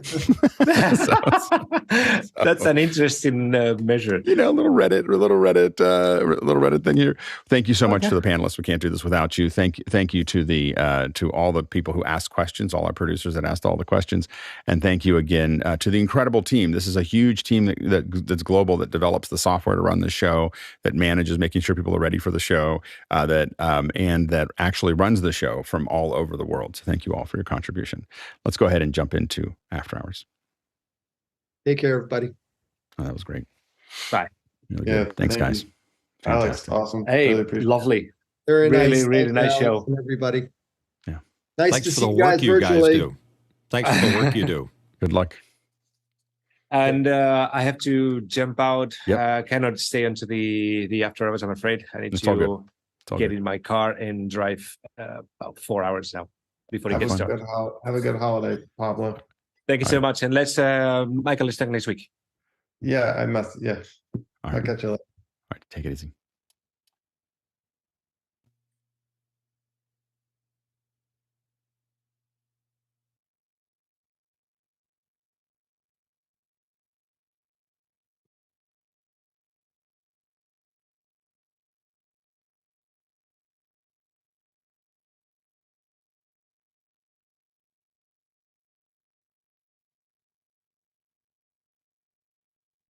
That's an interesting measure. A little Reddit thing here. Thank you so much to the panelists. We can't do this without you. Thank you to all the people who asked questions, all our producers that asked all the questions, and thank you again to the incredible team. This is a huge team that's global, that develops the software to run the show, that manages making sure people are ready for the show, and that actually runs the show from all over the world. So thank you all for your contribution. Let's go ahead and jump into After Hours. Take care, everybody. Oh, that was great. Bye. Really good. Thanks, guys. Alex, awesome. Hey, really lovely. Very nice. Really nice show. Everybody. Yeah. Nice Thanks to for see the you guys work you virtually. guys do. Thanks for the work you do. Good luck. And I have to jump out. Yep. Cannot stay until the After Hours, I'm afraid. I need to get in my car and drive about 4 hours now before it gets started. Have a good holiday, Pablo. Thank you so much. And Michael is back next week. Yeah, I must. Yeah. I'll catch you later. All right, take it easy.